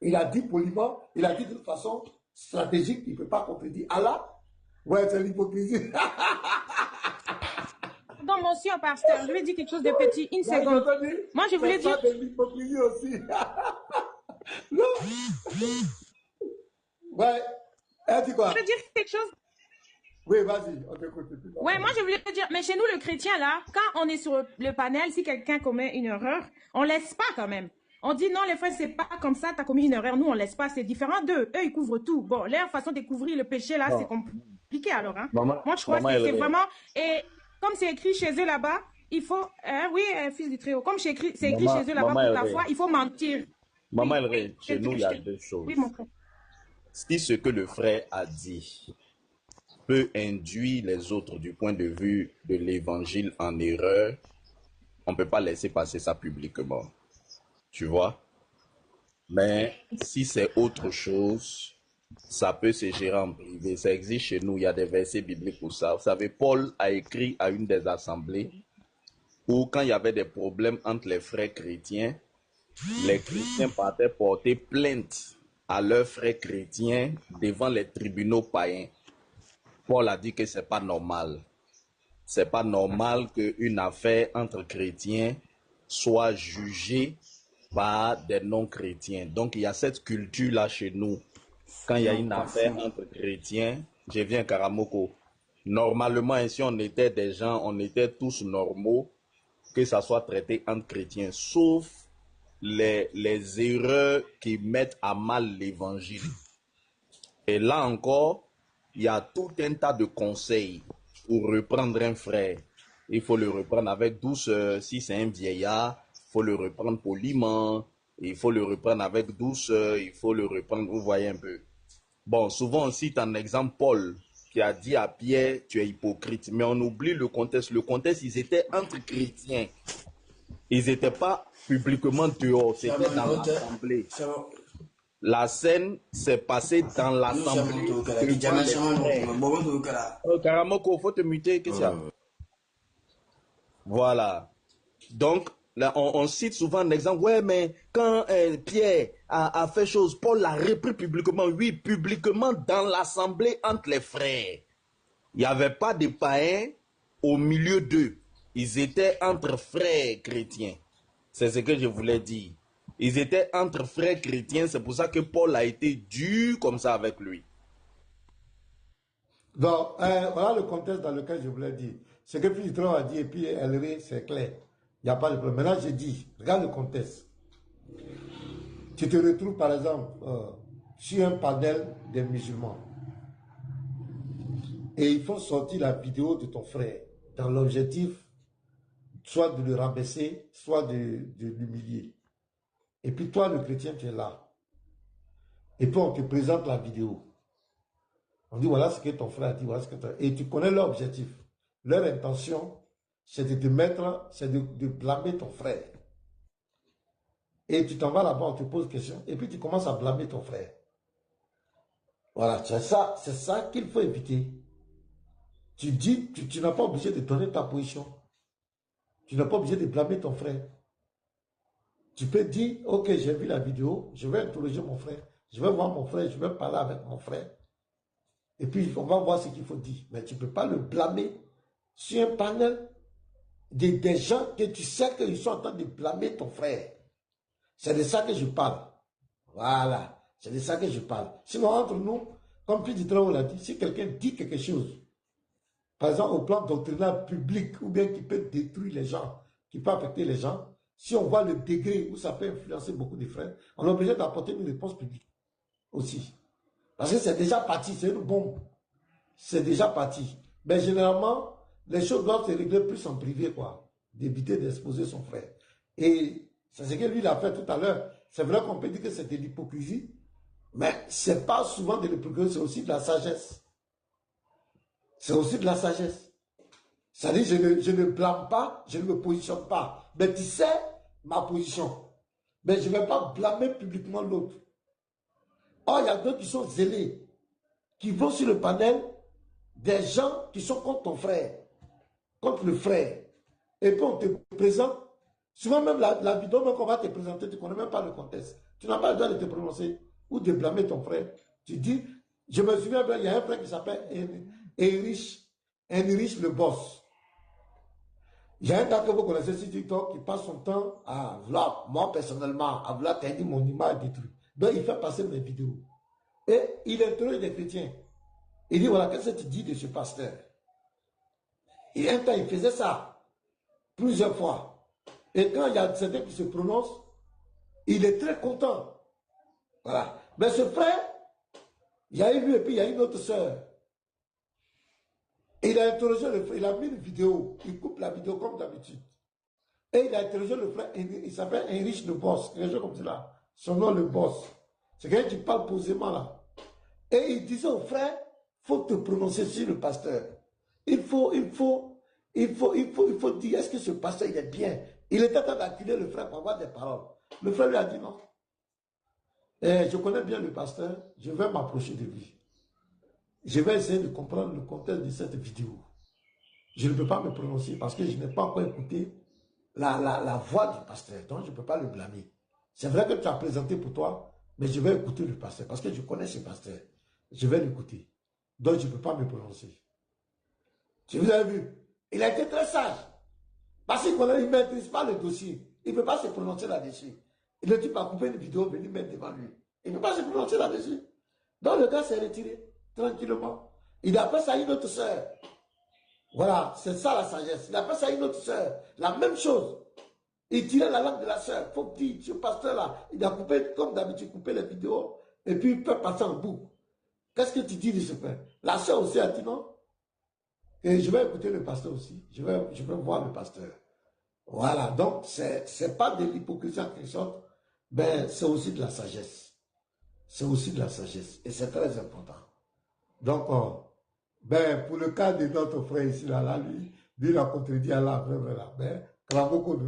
Il a dit poliment, il a dit de toute façon stratégique, il ne peut pas contredire Allah. Ouais, c'est l'hypocrisie. Pardon, monsieur pasteur, je vais dire quelque chose de petit, une seconde. Moi, je voulais dire... C'est l'hypocrisie aussi. Non. Ouais. Elle dit quoi? Je veux dire quelque chose. Oui, vas-y, on t'écoute. Ouais, moi je voulais te dire, mais chez nous, le chrétien, là, quand on est sur le panel, si quelqu'un commet une erreur, on laisse pas quand même. On dit non, les frères, c'est pas comme ça, t'as commis une erreur. Nous, on laisse pas, c'est différent d'eux. Eux, ils couvrent tout. Bon, leur façon de couvrir le péché, là, c'est compliqué alors. Hein. Moi, je crois que c'est vraiment... Et comme c'est écrit chez eux là-bas, il faut, oui, fils du Très-Haut, comme c'est écrit chez Maman, eux là-bas maman pour ta Elré. foi, il faut mentir. Maman Oui, Elré, chez nous, il y a deux oui, choses. mon frère. Si ce que le frère a dit peut induire les autres du point de vue de l'évangile en erreur, on ne peut pas laisser passer ça publiquement. Tu vois? Mais si c'est autre chose, ça peut se gérer en privé. Ça existe chez nous, il y a des versets bibliques pour ça. Vous savez, Paul a écrit à une des assemblées où quand il y avait des problèmes entre les frères chrétiens, les chrétiens partaient porter plainte à leurs frères chrétiens devant les tribunaux païens. Paul a dit que c'est pas normal. C'est pas normal qu'une affaire entre chrétiens soit jugée par des non-chrétiens. Donc il y a cette culture-là chez nous. Quand il y a une affaire entre chrétiens, je viens Karamoko. Normalement, si on était des gens, on était tous normaux, que ça soit traité entre chrétiens, sauf les erreurs qui mettent à mal l'évangile. Et là encore, il y a tout un tas de conseils pour reprendre un frère. Il faut le reprendre avec douceur. Si c'est un vieillard, il faut le reprendre poliment. Il faut le reprendre avec douceur. Il faut le reprendre, vous voyez un peu. Bon, souvent on cite en exemple Paul qui a dit à Pierre, tu es hypocrite. Mais on oublie le contexte. Le contexte, ils étaient entre chrétiens. Ils n'étaient pas publiquement dehors. C'était dans l'assemblée. La scène s'est passée dans l'assemblée. Karamoko, faut te muter, qu'est-ce qu'il y a? Voilà. Donc, là, on cite souvent un exemple. Ouais, mais quand Pierre a fait chose, Paul l'a repris publiquement. Oui, publiquement dans l'assemblée entre les frères. Il n'y avait pas de païens au milieu d'eux. Ils étaient entre frères chrétiens. C'est ce que je voulais dire. Ils étaient entre frères chrétiens. C'est pour ça que Paul a été dur comme ça avec lui. Donc, voilà le contexte dans lequel je voulais dire. Ce que Philippe a dit, et puis Elré, c'est clair. Il n'y a pas de problème. Maintenant, je dis, regarde le contexte. Tu te retrouves, par exemple, sur un panel des musulmans. Et ils font sortir la vidéo de ton frère dans l'objectif soit de le rabaisser, soit de l'humilier. Et puis toi, le chrétien, tu es là. Et puis on te présente la vidéo. On dit, voilà ce que ton frère a dit, voilà ce que tu as... Et tu connais leur objectif. Leur intention, c'est de te mettre, c'est de blâmer ton frère. Et tu t'en vas là-bas, on te pose question, et puis tu commences à blâmer ton frère. Voilà, c'est ça qu'il faut éviter. Tu dis, tu n'as pas obligé de donner ta position. Tu n'as pas obligé de blâmer ton frère. Tu peux dire, ok, j'ai vu la vidéo, je vais interroger mon frère, je vais voir mon frère, je vais parler avec mon frère. Et puis, on va voir ce qu'il faut dire. Mais tu ne peux pas le blâmer sur un panel des gens que tu sais qu'ils sont en train de blâmer ton frère. C'est de ça que je parle. Voilà, c'est de ça que je parle. Sinon, entre nous, comme Philippe Traoré l'a dit, si quelqu'un dit quelque chose, par exemple au plan doctrinal public, ou bien qui peut détruire les gens, qui peut affecter les gens, si on voit le degré où ça peut influencer beaucoup de frères, on est obligé d'apporter une réponse publique aussi. Parce que c'est déjà parti, c'est une bombe. C'est déjà parti. Mais généralement, les choses doivent se régler plus en privé, quoi. D'éviter d'exposer son frère. Et c'est ce que lui il a fait tout à l'heure. C'est vrai qu'on peut dire que c'est de l'hypocrisie, mais c'est pas souvent de l'hypocrisie, c'est aussi de la sagesse. C'est aussi de la sagesse. C'est-à-dire, je ne blâme pas, je ne me positionne pas. Mais tu sais ma position. Mais je ne vais pas blâmer publiquement l'autre. Or, il y a d'autres qui sont zélés, qui vont sur le panel des gens qui sont contre ton frère, contre le frère. Et puis on te présente, souvent même la vidéo qu'on va te présenter, tu ne connais même pas le contexte. Tu n'as pas le droit de te prononcer ou de blâmer ton frère. Tu dis, je me souviens, il y a un frère qui s'appelle Heinrich le boss. Il y a un gars que vous connaissez sur TikTok qui passe son temps à vouloir, moi personnellement, à vouloir tenir mon image des trucs. Donc il fait passer mes vidéos. Et il interroge des chrétiens. Il dit, voilà, qu'est-ce que tu dis de ce pasteur? Et un temps, il faisait ça plusieurs fois. Et quand il y a certains qui se prononcent, il est très content. Voilà. Mais ce frère, il y a eu lui et puis il y a une autre sœur. Et il a interrogé le frère, il a mis une vidéo, il coupe la vidéo comme d'habitude. Et il a interrogé le frère, il s'appelle Heinrich le Boss, quelque chose comme cela. Son nom, le Boss. C'est quelqu'un qui parle posément là. Et il disait au frère, faut te prononcer sur le pasteur. Il faut dire, est-ce que ce pasteur, il est bien? Il était en train d'accuser le frère pour avoir des paroles. Le frère lui a dit non. Je connais bien le pasteur, je vais m'approcher de lui. Je vais essayer de comprendre le contexte de cette vidéo. Je ne peux pas me prononcer parce que je n'ai pas encore écouté la voix du pasteur. Donc, je ne peux pas le blâmer. C'est vrai que tu as présenté pour toi, mais je vais écouter le pasteur parce que je connais ce pasteur. Je vais l'écouter. Donc, je ne peux pas me prononcer. Si vous avez vu, il a été très sage. Parce qu'il ne maîtrise pas le dossier. Il ne peut pas se prononcer là-dessus. Le type a coupé une vidéo, venir mettre devant lui. Il ne peut pas se prononcer là-dessus. Donc, le gars s'est retiré tranquillement. Il appelle ça une autre sœur. Voilà, c'est ça la sagesse. Il appelle ça une autre sœur. La même chose. Il tirait la langue de la sœur. Faut dire, ce pasteur-là, il a coupé, comme d'habitude, coupé les vidéos, et puis il peut passer en boucle. Qu'est-ce que tu dis de ce frère? La sœur aussi a dit non. Et je vais écouter le pasteur aussi. Je vais voir le pasteur. Voilà, donc c'est pas de l'hypocrisie en quelque sorte, mais c'est aussi de la sagesse. C'est aussi de la sagesse. Et c'est très important. Donc, pour le cas de notre frère ici, lui, il a contredit Allah, là. Mais Karamoko ne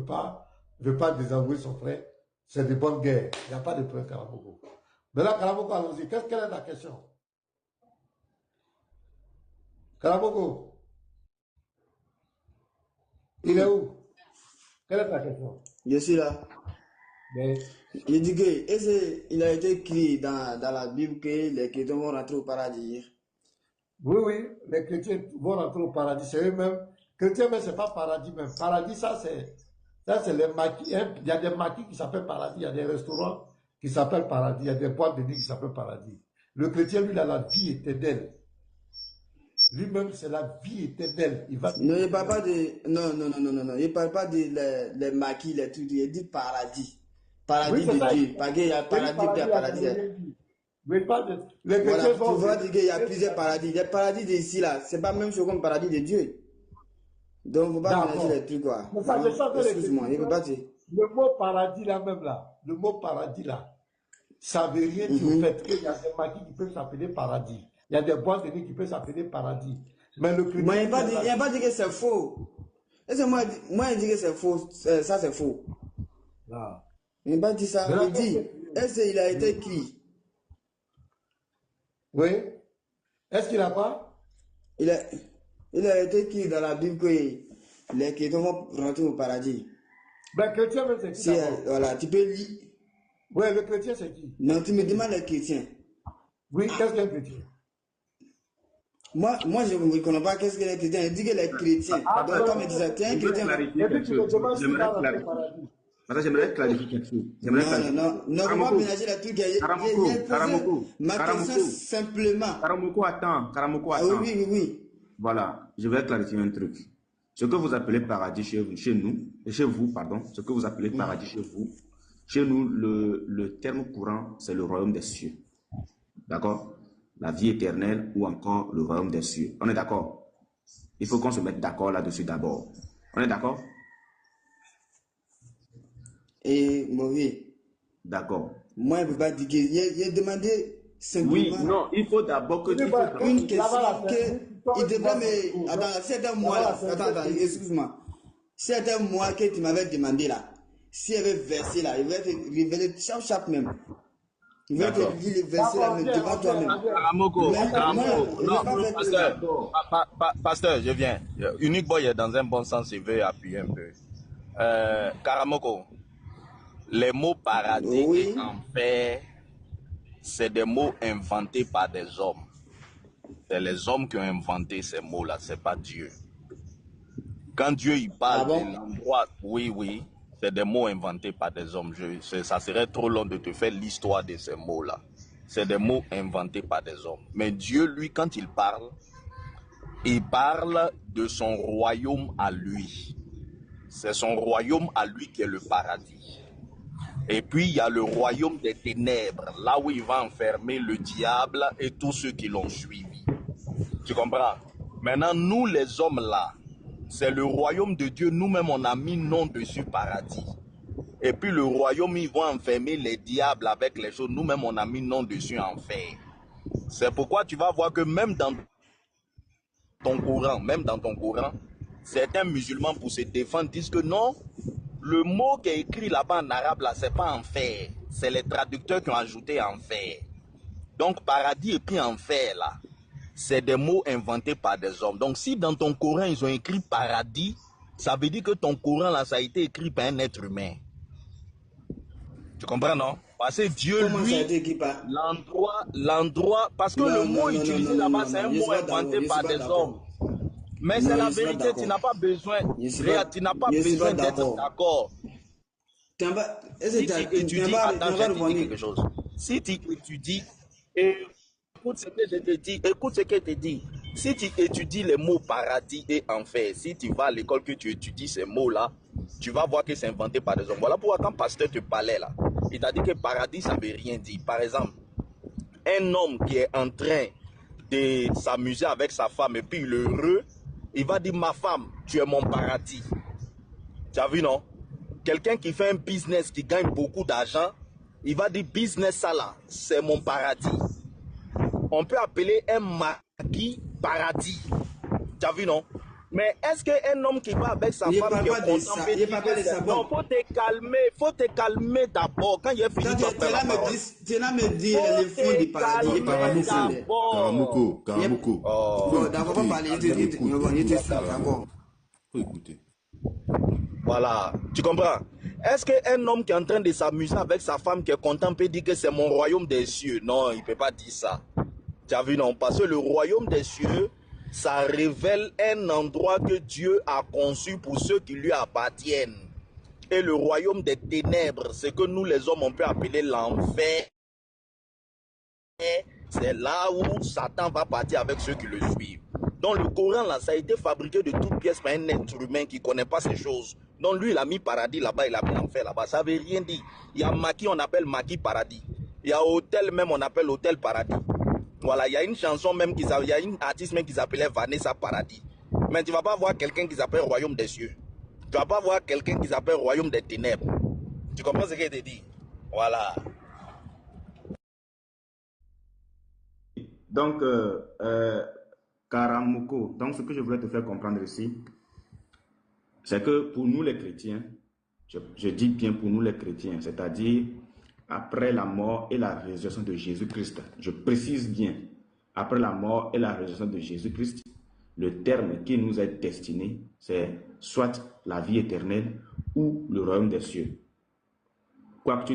veut pas désavouer son frère. C'est de bonne guerre. Il n'y a pas de problème, Karamoko. Mais là, Karamoko, allons-y. Quelle est la question? Karamoko, il est où? Quelle est ta question? Je suis là. Mais... Je dis que, il a été écrit dans la Bible que les chrétiens vont rentrer au paradis. Oui, les chrétiens vont rentrer au paradis. C'est eux-mêmes. Chrétiens, mais c'est pas paradis même. Paradis, ça c'est les maquis. Hein. Il y a des maquis qui s'appellent paradis. Il y a des restaurants qui s'appellent paradis. Il y a des boîtes de nuit qui s'appellent paradis. Le chrétien, lui, il a la vie éternelle. Lui-même, c'est la vie éternelle. Il va... Non, il parle pas de... Non. Il parle pas de les maquis, les trucs. Il dit paradis. Paradis de Dieu. Parce qu'il y a paradis, il y a paradis. Mais pas de... Voilà, tu vois qu'il y a plusieurs paradis. Les paradis d'ici, là, c'est pas même chose comme paradis de Dieu. Donc, il ne faut pas mélanger les trucs, quoi. Excuse-moi, il ne peut pas dire. Le mot paradis, là, même là, le mot paradis, là, ça veut rien dire au fait qu'il y a des maquis qui peuvent s'appeler paradis. Il y a des boîtes de nuit qui peuvent s'appeler paradis. Mais le chrétien... Mais il n'a pas dit que c'est faux. Est-ce que moi, il dit que c'est faux. Ça, c'est faux. Non. Il n'a pas dit ça. Il dit, est-ce qu'il a été écrit? Oui. Est-ce qu'il a pas? Il a été écrit dans la Bible que les chrétiens vont rentrer au paradis. Ben, chrétien, c'est qui? Voilà, tu peux lire. Oui, le chrétien, c'est qui? Non, tu me demandes les chrétiens. Oui, qu'est-ce qu'un chrétien? Moi, je ne connais pas qu'est-ce que les chrétiens. Il dit que les chrétiens. Donc, comme il disait, tu es un chrétien. J'aimerais clarifier quelque chose. Non, comment ménager la truc? Ma question simplement. Karamoko, attends. Oui. Voilà, je vais clarifier un truc. Ce que vous appelez paradis chez vous, ce que vous appelez paradis chez nous, le terme courant, c'est le royaume des cieux. D'accord? La vie éternelle ou encore le royaume des cieux. On est d'accord? Il faut qu'on se mette d'accord là-dessus d'abord. On est d'accord? Et mauvais. D'accord. Moi, je ne peux pas dire qu'il a demandé simplement. Oui, non, il faut d'abord que... Une question qu'il devrait me... Attends, c'était moi là. Attends, excuse-moi. C'était moi que tu m'avais demandé là. S'il y avait versé là, il va te révéler chaque même. Il va te dire les versets là même devant toi-même. Pasteur, je viens. Unique Boy est dans un bon sens, il veut appuyer un peu. Karamoko, les mots paradis et enfer, c'est des mots inventés par des hommes. C'est les hommes qui ont inventé ces mots-là, c'est pas Dieu. Quand Dieu il parle de l'endroit, oui, c'est des mots inventés par des hommes. Ça serait trop long de te faire l'histoire de ces mots-là. C'est des mots inventés par des hommes. Mais Dieu, lui, quand il parle de son royaume à lui. C'est son royaume à lui qui est le paradis. Et puis, il y a le royaume des ténèbres, là où il va enfermer le diable et tous ceux qui l'ont suivi. Tu comprends? Maintenant, nous les hommes là, c'est le royaume de Dieu. Nous-mêmes, on a mis nom dessus paradis. Et puis le royaume, ils vont enfermer les diables avec les choses. Nous-mêmes, on a mis nom dessus enfer. C'est pourquoi tu vas voir que même dans ton Coran, certains musulmans pour se défendre disent que non, le mot qui est écrit là-bas en arabe, là, c'est pas enfer. C'est les traducteurs qui ont ajouté enfer. Donc paradis et puis enfer là, c'est des mots inventés par des hommes. Donc si dans ton Coran ils ont écrit paradis, ça veut dire que ton Coran là, ça a été écrit par un être humain. Tu comprends, non? Parce que Dieu, lui, l'endroit, parce que le mot utilisé là-bas, c'est un mot inventé par des hommes. Mais c'est la vérité, tu n'as pas besoin, tu n'as pas besoin d'être d'accord. Si tu étudies, attends, je vais te dire quelque chose. Si tu étudies, écoute ce que je te dis, si tu étudies les mots paradis et enfer, si tu vas à l'école que tu étudies ces mots-là, tu vas voir que c'est inventé par des hommes. Voilà pourquoi quand pasteur te parlait là, il t'a dit que paradis, ça ne veut rien dire. Par exemple, un homme qui est en train de s'amuser avec sa femme et puis il est heureux, il va dire, ma femme, tu es mon paradis. Tu as vu, non? Quelqu'un qui fait un business, qui gagne beaucoup d'argent, il va dire, business ça là, c'est mon paradis. On peut appeler un maki paradis. Tu as vu, non? Mais est-ce qu'un homme qui va avec sa femme qui est content peut dire que non, faut te calmer d'abord. Quand il est fini, tu vas faire me dis le fond du paradis. Karamoko. D'abord, pas parler, il te suit, d'accord. Faut écouter. Voilà, tu comprends? Est-ce qu'un homme qui est en train de s'amuser avec sa femme qui est content peut dire que c'est mon royaume des cieux? Non, il ne peut pas dire ça. Tu as vu, non? Parce que le royaume des cieux, ça révèle un endroit que Dieu a conçu pour ceux qui lui appartiennent. Et le royaume des ténèbres, c'est que nous les hommes, on peut appeler l'enfer. C'est là où Satan va partir avec ceux qui le suivent. Donc le Coran, là, ça a été fabriqué de toutes pièces par un être humain qui ne connaît pas ces choses. Donc lui, il a mis paradis là-bas, il a mis enfer là-bas. Ça ne veut rien dire. Il y a Maki, on appelle Maki paradis. Il y a hôtel même, on appelle hôtel paradis. Voilà, il y a une chanson même, il y a une artiste même qui s'appelait Vanessa Paradis. Mais tu ne vas pas voir quelqu'un qui s'appelle Royaume des cieux. Tu ne vas pas voir quelqu'un qui s'appelle Royaume des ténèbres. Tu comprends ce que je te dis? Voilà. Donc, Karamoko, donc ce que je voulais te faire comprendre ici, c'est que pour nous les chrétiens, je dis bien pour nous les chrétiens, c'est-à-dire après la mort et la résurrection de Jésus-Christ. Je précise bien, après la mort et la résurrection de Jésus-Christ, le terme qui nous est destiné, c'est soit la vie éternelle ou le royaume des cieux. Quoi que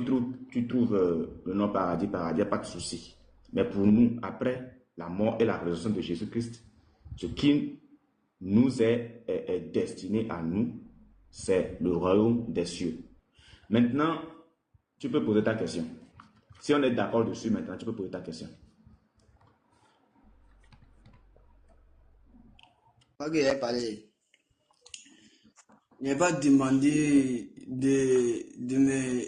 tu trouves le nom paradis, il n'y a pas de souci. Mais pour nous, après la mort et la résurrection de Jésus-Christ, ce qui nous est destiné à nous, c'est le royaume des cieux. Maintenant, tu peux poser ta question. Si on est d'accord dessus maintenant, tu peux poser ta question. Ok, il a parlé. Il n'a pas demandé de me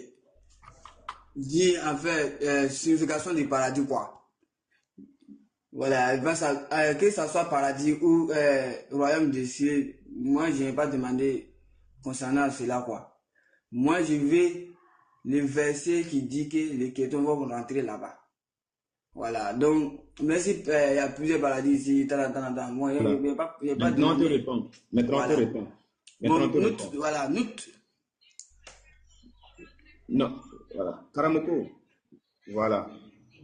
dire en fait signification du paradis quoi. Voilà, que ça soit paradis ou royaume des cieux, moi je n'ai pas demandé concernant cela quoi. Moi je vais le verset qui dit que les chrétiens vont rentrer là-bas. Voilà, donc, même si il y a plusieurs paradis ici, moi, il n'y a pas de... Maintenant, on te répond. Voilà, nous... Non, voilà. Karamoko. Voilà.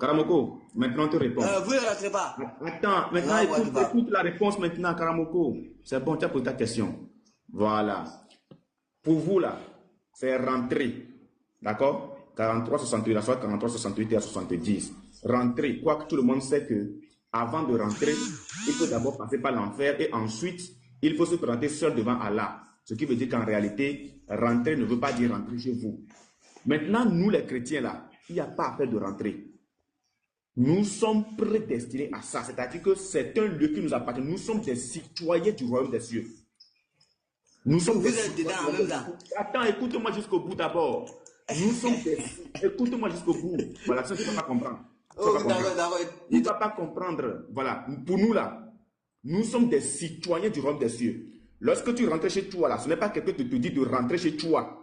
Karamoko, maintenant on te répond. Vous ne rentrez pas. Attends, maintenant écoute la réponse maintenant, Karamoko. C'est bon, tu as posé ta question. Voilà. Pour vous là, c'est rentrer. D'accord? 43, 68, la soit 43, 68 et 70. Rentrer, quoique tout le monde sait que avant de rentrer, il faut d'abord passer par l'enfer et ensuite, il faut se présenter seul devant Allah. Ce qui veut dire qu'en réalité, rentrer ne veut pas dire rentrer chez vous. Maintenant, nous les chrétiens là, il n'y a pas à faire de rentrer. Nous sommes prédestinés à ça. C'est-à-dire que c'est un lieu qui nous appartient. Nous sommes des citoyens du royaume des cieux. Nous sommes vous êtes dedans en même temps. Attends, écoute-moi jusqu'au bout d'abord. Nous sommes des... Écoute-moi jusqu'au bout. Voilà, ça tu ne vas pas comprendre. Tu ne vas pas comprendre. Voilà, pour nous là, Nous sommes des citoyens du royaume des cieux. Lorsque tu rentres chez toi, là, ce n'est pas quelqu'un qui te dit de rentrer chez toi.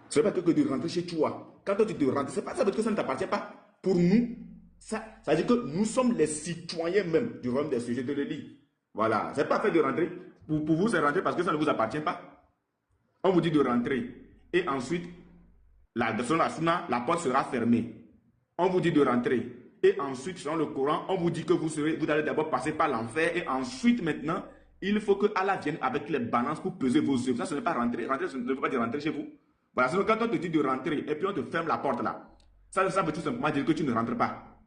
Ce n'est pas quelqu'un de rentrer chez toi. Quand toi tu te rentres, c'est pas ça veut dire que ça ne t'appartient pas. Pour nous, ça veut dire que nous sommes les citoyens même du royaume des cieux. Je te le dis. Voilà. C'est pas fait de rentrer. Pour vous, c'est rentrer parce que ça ne vous appartient pas. On vous dit de rentrer. Et ensuite, selon la sunna, la porte sera fermée. On vous dit de rentrer. Et ensuite, selon le Coran, on vous dit que vous allez d'abord passer par l'enfer. Et ensuite, maintenant, il faut que Allah vienne avec les balances pour peser vos œuvres. Ça, ce n'est pas rentrer. Rentrer, ce ne veut pas dire rentrer chez vous. Voilà. Sinon, quand on te dit de rentrer et puis on te ferme la porte là, ça veut tout simplement dire que tu ne rentres pas.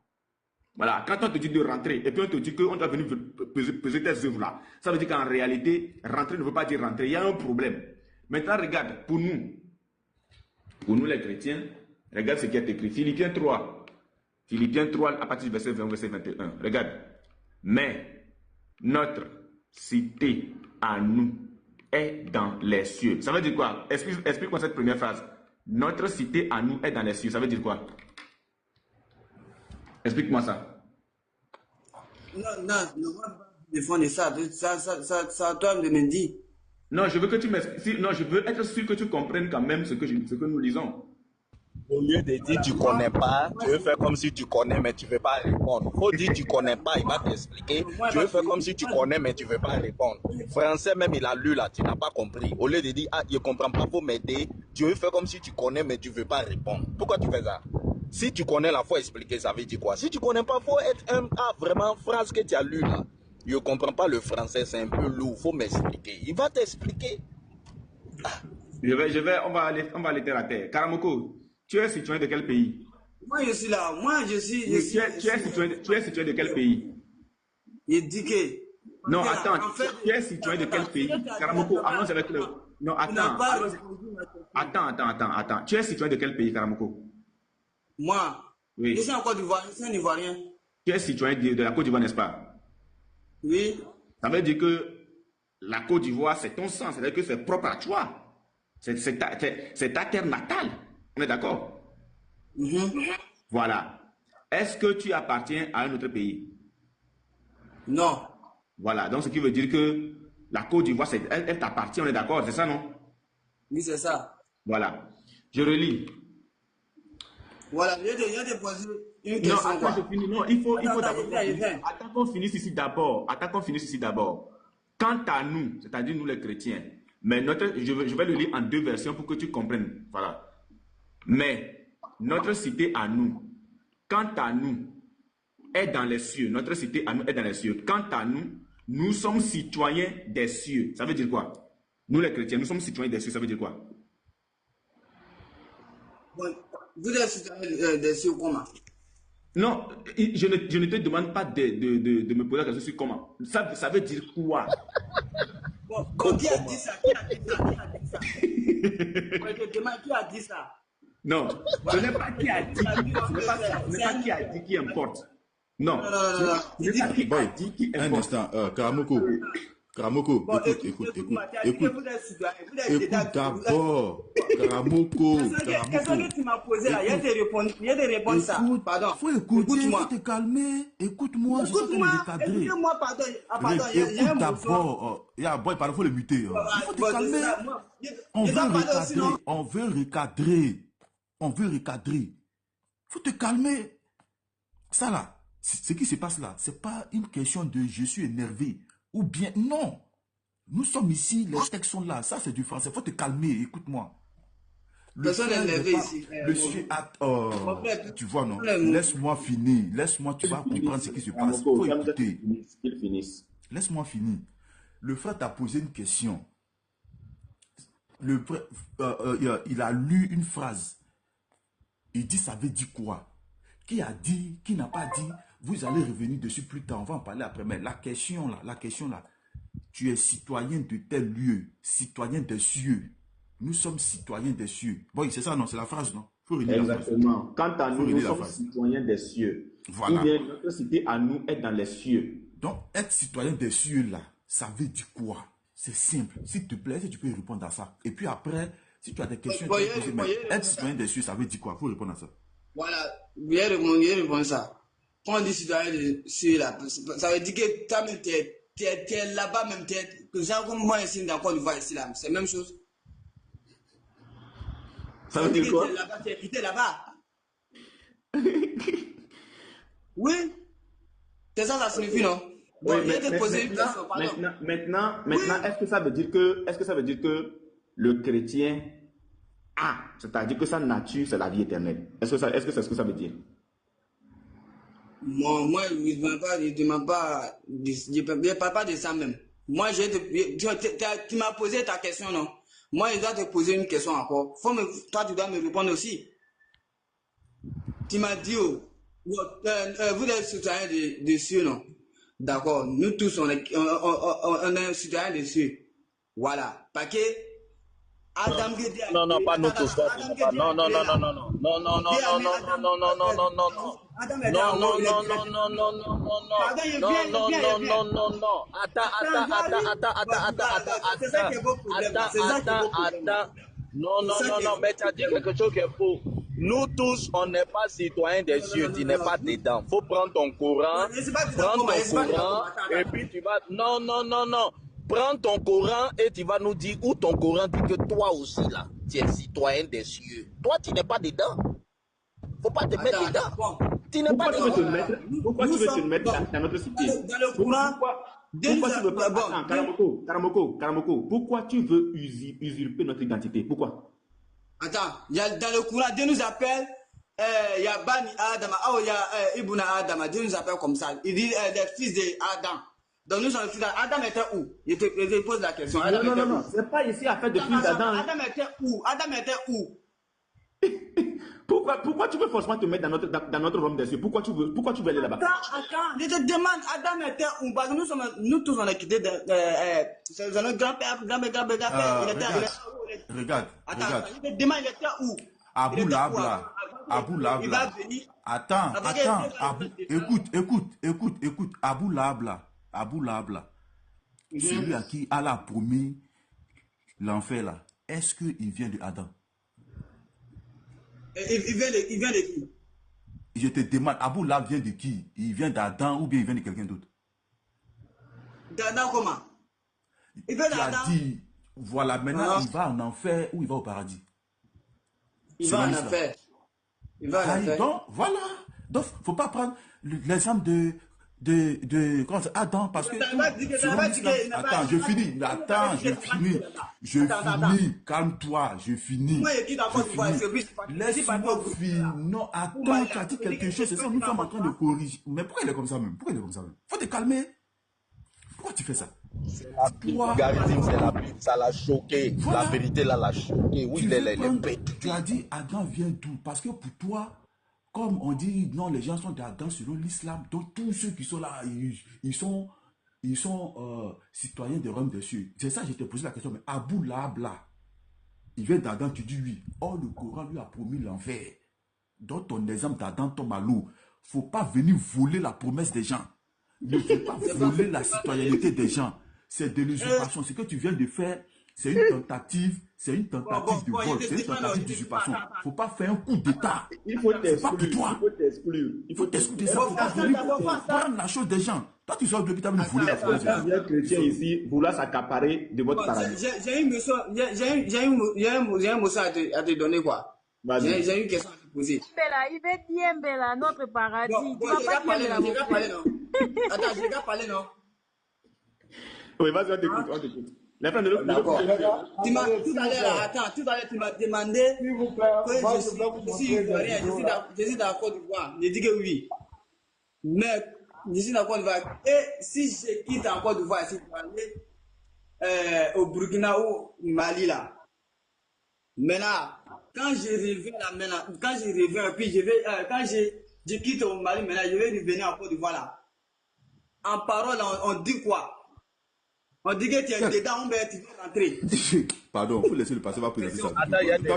Voilà. Quand on te dit de rentrer et puis on te dit qu'on doit venir peser tes œuvres là, ça veut dire qu'en réalité, rentrer ne veut pas dire rentrer. Il y a un problème. Maintenant, regarde, pour nous les chrétiens, regarde ce qui est écrit. Philippiens 3. Philippiens 3, à partir du verset 20, verset 21. Regarde. Mais notre cité à nous est dans les cieux. Ça veut dire quoi? Explique-moi cette première phrase. Notre cité à nous est dans les cieux. Ça veut dire quoi? Explique-moi ça. Non, défendre ça. Ça toi de me dire. Non, je veux que tu m'expliques. Non, je veux être sûr que tu comprennes quand même ce que nous lisons. Au lieu de dire tu connais pas, tu veux faire comme si tu connais mais tu veux pas répondre. Faut dire tu connais pas, il va t'expliquer. Tu veux faire comme si tu connais mais tu veux pas répondre. Français même il a lu là, tu n'as pas compris. Au lieu de dire ah je comprends pas, faut m'aider. Tu veux faire comme si tu connais mais tu veux pas répondre. Pourquoi tu fais ça? Si tu connais là, faut expliquer, ça veut dire quoi? Si tu connais pas, faut être vraiment phrase que tu as lu là. Je comprends pas le français, c'est un peu lourd, faut m'expliquer. Il va t'expliquer. On va aller terre à terre. Karamoko, tu es citoyen de quel pays? Moi je suis là, tu es citoyen de quel pays? Il dit que... Non, attends, tu es citoyen de quel pays? Karamoko, allons avec le... Non, attends. Tu es citoyen de quel pays, Karamoko? Moi, oui. Je suis en Côte d'Ivoire, je suis un Ivoirien. Tu es citoyen de la Côte d'Ivoire, n'est-ce pas? Oui. Ça veut dire que la Côte d'Ivoire, c'est ton sang, c'est-à-dire que c'est propre à toi. C'est ta terre natale. On est d'accord? Voilà. Est-ce que tu appartiens à un autre pays? Non. Voilà. Donc, ce qui veut dire que la Côte d'Ivoire, elle t'appartient, on est d'accord? C'est ça, non? Oui, c'est ça. Voilà. Je relis. Voilà, il y a des poser une question. Non, attends, je finis. Non, il faut d'abord. Attends qu'on finisse ici d'abord. Quant à nous, c'est-à-dire nous les chrétiens, mais je vais le lire en deux versions pour que tu comprennes. Voilà. Mais notre cité à nous, quant à nous, est dans les cieux. Notre cité à nous est dans les cieux. Quant à nous, nous sommes citoyens des cieux. Ça veut dire quoi? Nous les chrétiens, nous sommes citoyens des cieux. Ça veut dire quoi? Bon, vous êtes citoyen des cieux comment? Non, je ne te demande pas de me poser la question sur comment. Ça veut dire quoi? Bon, qui a dit ça? Qui a dit ça? Non, ce n'est pas qui a dit. Ce n'est pas qui a dit qui importe. Non. Ce n'est pas qui a dit qui importe. Un instant, Karamoko, écoute d'abord. Karamoko. Qu'est-ce que tu m'as posé là? Il y a des réponses ça. Pardon. Faut écouter, faut te calmer. Écoute-moi, je suis en train de recadrer. Écoute-moi, pardon. Écoute d'abord. Boy, pardon, faut le muter. Il faut te calmer. On veut recadrer. Faut te calmer. Ça là, ce qui se passe là, c'est pas une question de je suis énervé. Ou bien, non. Nous sommes ici, les textes sont là. Ça, c'est du français. Faut te calmer, écoute-moi. Personne n'est énervé ici. Tu vois, non? Laisse-moi finir. Tu vas comprendre ce qui se passe. Faut écouter. Qu'il finisse. Laisse-moi finir. Le frère t'a posé une question. Il a lu une phrase. Il dit, ça veut dire quoi? Qui a dit, qui n'a pas dit? Vous allez revenir dessus plus tard, on va en parler après. Mais la question là, tu es citoyen de tel lieu, citoyen des cieux. Nous sommes citoyens des cieux. Bon, c'est ça, non? C'est la phrase, non? Faut relire exactement. Quant à nous, nous sommes citoyens des cieux. Voilà. Ou bien notre cité à nous est dans les cieux. Donc, être citoyen des cieux là, ça veut dire quoi? C'est simple. S'il te plaît, si tu peux répondre à ça. Et puis après, si tu as des questions, être citoyen des cieux, ça veut dire quoi? Faut répondre à ça. Voilà, bien répondre ça. quand on dit citoyen de sûr, là, ça veut dire que toi-même, tu es là-bas, même, genre comme moi ici, dans Côte d'Ivoire, ici, là, c'est la même chose. Ça veut dire quoi? Tu es quitté là-bas. Oui. C'est ça signifie, non? Oui, Donc, je vais te poser une question, pardon. Maintenant, est-ce que ça veut dire que le chrétien a, c'est-à-dire que sa nature, c'est la vie éternelle? Est-ce que c'est ce que ça veut dire? Moi, je ne parle pas de ça même. Moi, tu m'as posé ta question, non? Moi, je dois te poser une question encore. Toi, tu dois me répondre aussi. Tu m'as dit, vous êtes citoyen de cieux, non? D'accord. Nous tous, on est citoyen de cieux. Voilà. Parce que Adam Guédi. Non, pas nous tous. Non. Non, mais tu as dit quelque chose qui est faux. Nous tous, on n'est pas citoyens des cieux, tu n'es pas dedans. Faut prendre ton Coran, et puis tu vas... Non. Prends ton Coran et tu vas nous dire où ton Coran dit que toi aussi, là, tu es citoyen des cieux. Toi, tu n'es pas dedans. Faut pas te mettre dedans. Tu n'es pas dedans. Pourquoi tu veux te mettre dans notre cité? Dans le Coran... Pourquoi tu veux pas... Karamoko, pourquoi tu veux usurper notre identité? Pourquoi? Attends, dans le Coran, Dieu nous appelle, il y a Bani Adam, il y a Ibn Adam, Dieu nous appelle comme ça. Il dit les fils d'Adam. Donc nous sommes les fils d'Adam. Adam était où? Je te pose la question. Non, c'est pas ici à faire de fils d'Adam. Adam était où? Pourquoi tu veux forcément te mettre dans notre royaume des cieux? Pourquoi tu veux aller là-bas? Attends, je te demande, Adam était où? Parce que nous tous on a quitté c'est notre grand-père. Regarde. Je te demande, il était où? Abou Labla. Il va venir. Attends. Écoute. Abou Labla. Celui à qui Allah a promis l'enfer là. Est-ce qu'il vient de Adam? Il vient de qui? Je te demande, Abou Labla vient de qui? Il vient d'Adam ou bien il vient de quelqu'un d'autre? D'Adam comment? Il vient d'Adam. Il a dit, voilà, maintenant il va en enfer ou il va au paradis? Il va en enfer. Donc, voilà. Donc, faut pas prendre l'exemple de Adam, parce que... Attends, je finis. Calme-toi, je finis. Laisse-moi finir. Non, attends, tu as dit quelque chose, c'est ça, nous sommes en train de corriger. Mais pourquoi il est comme ça même? Faut te calmer. Pourquoi tu fais ça? C'est la vulgarisme, ça l'a choqué. Voilà. La vérité là l'a choqué. Oui, tu as dit Adam vient d'où? Parce que pour toi, comme on dit, non, les gens sont d'Adam selon l'islam. Donc tous ceux qui sont là, ils sont citoyens des royaumes des cieux. C'est ça, je t'ai posé la question. Mais Abou Labla, il vient d'Adam, tu dis oui. Or, le Coran lui a promis l'enfer. Dans ton exemple d'Adam tombe à l'eau. Faut pas venir voler la promesse des gens. Ne faut pas voler la citoyenneté des gens. C'est de l'usurpation. Ce que tu viens de faire, c'est une tentative de vol, c'est une tentative d'usurpation. Faut pas faire un coup d'état. Il faut t'exclure. Il faut t'exclure. Faut pas venir prendre la chose des gens. Toi, tu sors de l'hôpital, vous voulez la promesse des gens. Un chrétien ici, vouloir s'accaparer de votre paradis. J'ai un mot à te donner, quoi. J'ai une question à te poser. Il veut dire Mbela, notre paradis. Tu vas pas parler, non? Attends, je vais pas parler, non? Oui, vas-y, on t'écoute. D'accord. Tout à l'heure, tu m'as demandé que je suis d'accord d'Ivoire. Je dis que oui. Mais je suis d'accord d'Ivoire. Et si je quitte en Côte d'Ivoire, si je aller au Burkina ou Mali là. Maintenant, quand je reviens, puis quand je quitte au Mali, maintenant, je vais revenir en Côte d'Ivoire là. En parole, on dit quoi? On dit que tu es dedans, mais tu veux rentrer. Pardon, il faut laisser le passé, va présenter ça. Attends, il y a des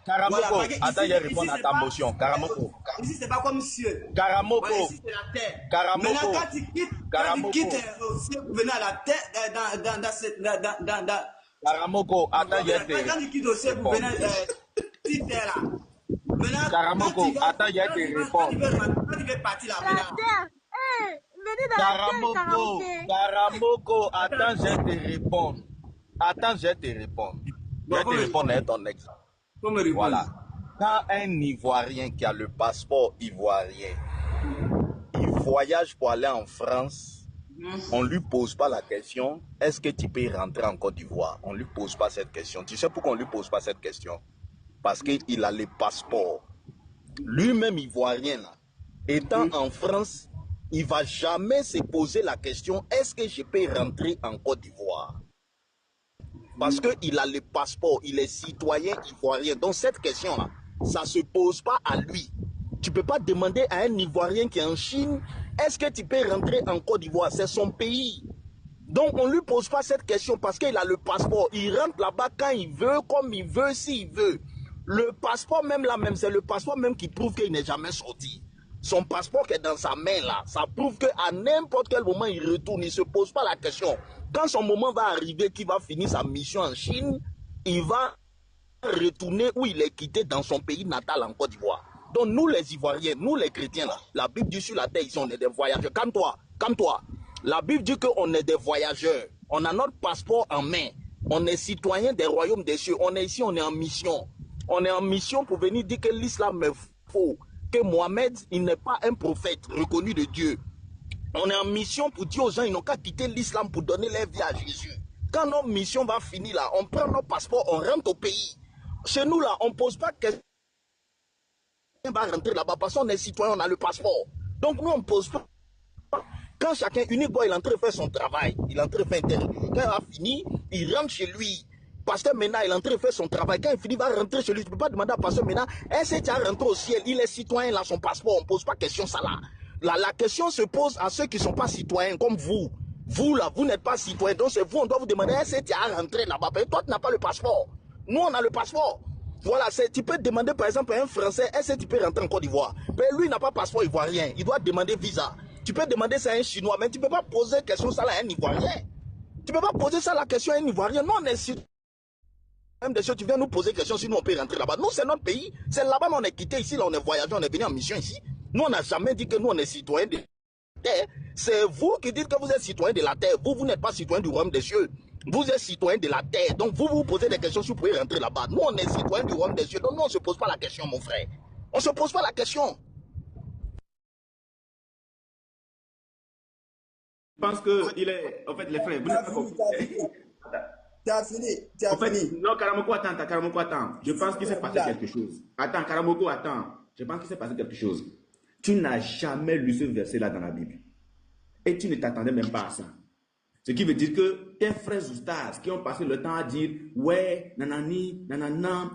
Karamoko, attends, il y a répondre à ta motion. Karamoko. Ici, c'est pas comme cieux. Karamoko. Ici, c'est la terre. Karamoko. Maintenant, quand tu quittes au ciel pour venir à la terre, Karamoko, attends, il y a quand tu quittes au ciel pour venir Si t'es là. Maintenant, Karamoko, attends, il y a qui répond. Quand tu veux partir là, maintenant. Venez dans la terre, karaoké. Karamoko, attends, je te réponds. Attends, je te réponds. Je te répondre à ton exemple. Voilà. Quand un Ivoirien qui a le passeport ivoirien, il voyage pour aller en France, on ne lui pose pas la question, est-ce que tu peux rentrer en Côte d'Ivoire? On ne lui pose pas cette question. Tu sais pourquoi on ne lui pose pas cette question? Parce qu'il a le passeport. Lui-même ivoirien, là, étant en France, il ne va jamais se poser la question, est-ce que je peux rentrer en Côte d'Ivoire? Parce qu'il a le passeport, il est citoyen ivoirien. Donc cette question-là, ça ne se pose pas à lui. Tu ne peux pas demander à un Ivoirien qui est en Chine, est-ce que tu peux rentrer en Côte d'Ivoire? C'est son pays. Donc on ne lui pose pas cette question parce qu'il a le passeport. Il rentre là-bas quand il veut, comme il veut, s'il veut. Le passeport même là, même c'est le passeport même qui prouve qu'il n'est jamais sorti. Son passeport qui est dans sa main là, ça prouve qu'à n'importe quel moment il retourne, il ne se pose pas la question. Quand son moment va arriver, qu'il va finir sa mission en Chine, il va retourner où il est quitté dans son pays natal en Côte d'Ivoire. Donc nous les Ivoiriens, nous les chrétiens là, la Bible dit sur la terre ici on est des voyageurs. Calme-toi. La Bible dit qu'on est des voyageurs. On a notre passeport en main. On est citoyen des royaumes des cieux. On est ici, on est en mission. On est en mission pour venir dire que l'islam est faux. Que Mohamed, il n'est pas un prophète reconnu de Dieu. On est en mission pour dire aux gens, ils n'ont qu'à quitter l'islam pour donner leur vie à Jésus. Quand notre mission va finir là, on prend nos passeports, on rentre au pays. Chez nous là, on ne pose pas question. On va rentrer là-bas parce qu'on est citoyen, on a le passeport. Donc nous, on ne pose pas. Quand chacun, unique boy, il est en train de faire son travail, il est en train de faire interview. Quand il a fini, il rentre chez lui. Pasteur maintenant, il est en train de faire son travail. Quand il finit, il va rentrer chez lui. Tu ne peux pas demander à pasteur maintenant, est-ce que tu as rentré au ciel? Il est citoyen, il a son passeport. On ne pose pas question ça là. La question se pose à ceux qui ne sont pas citoyens, comme vous. Vous là, vous n'êtes pas citoyen. Donc c'est vous, on doit vous demander, est-ce que tu as rentré là-bas? Toi, tu n'as pas le passeport. Nous, on a le passeport. Voilà, tu peux demander par exemple à un Français, est-ce que tu peux rentrer en Côte d'Ivoire? Mais lui, il n'a pas de passeport ivoirien. Il doit demander visa. Tu peux demander ça à un Chinois, mais tu ne peux pas poser question ça à un Ivoirien. Tu ne peux pas poser ça la question à un Ivoirien. Non, on est citoyen. Même des choses, tu viens nous poser question si nous on peut rentrer là-bas. Nous, c'est notre pays. C'est là-bas, on est quitté ici, là, on est voyagé, on est venu en mission ici. Nous, on n'a jamais dit que nous, on est citoyens de la terre. C'est vous qui dites que vous êtes citoyens de la terre. Vous n'êtes pas citoyens du royaume des cieux. Vous êtes citoyens de la terre. Donc, vous posez des questions si vous pouvez rentrer là-bas. Nous, on est citoyens du royaume des cieux. Donc, nous, on ne se pose pas la question, mon frère. On ne se pose pas la question. Je pense qu'il est... En fait, les frères, vous n'êtes pas compris. Tu as fini. Non, Karamoko, attends. Je pense qu'il s'est passé quelque chose. Attends, Karamoko, attends. Je pense qu'il s'est passé quelque chose. Tu n'as jamais lu ce verset-là dans la Bible. Et tu ne t'attendais même pas à ça. Ce qui veut dire que tes frères oustas qui ont passé le temps à dire ouais, nanani, nanana,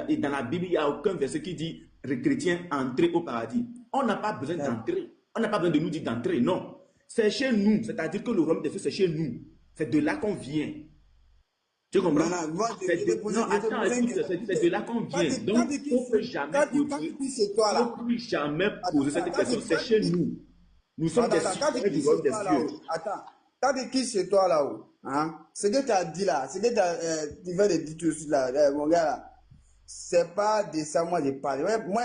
et dans la Bible, il n'y a aucun verset qui dit les chrétiens entrer au paradis. On n'a pas besoin d'entrer. On n'a pas besoin de nous dire d'entrer, non. C'est chez nous. C'est-à-dire que le royaume des cieux, c'est chez nous. C'est de là qu'on vient. Tu comprends? C'est de là qu'on vient. Donc, on ne peut jamais poser cette question. C'est chez nous. Nous sommes des citoyens du royaume des cieux. Attends, quand tu quittes chez toi là-haut, hein, ce que tu as dit là, ce que tu viens de dire tout de suite là, mon gars là, c'est pas de ça moi je parle. Ouais, moi,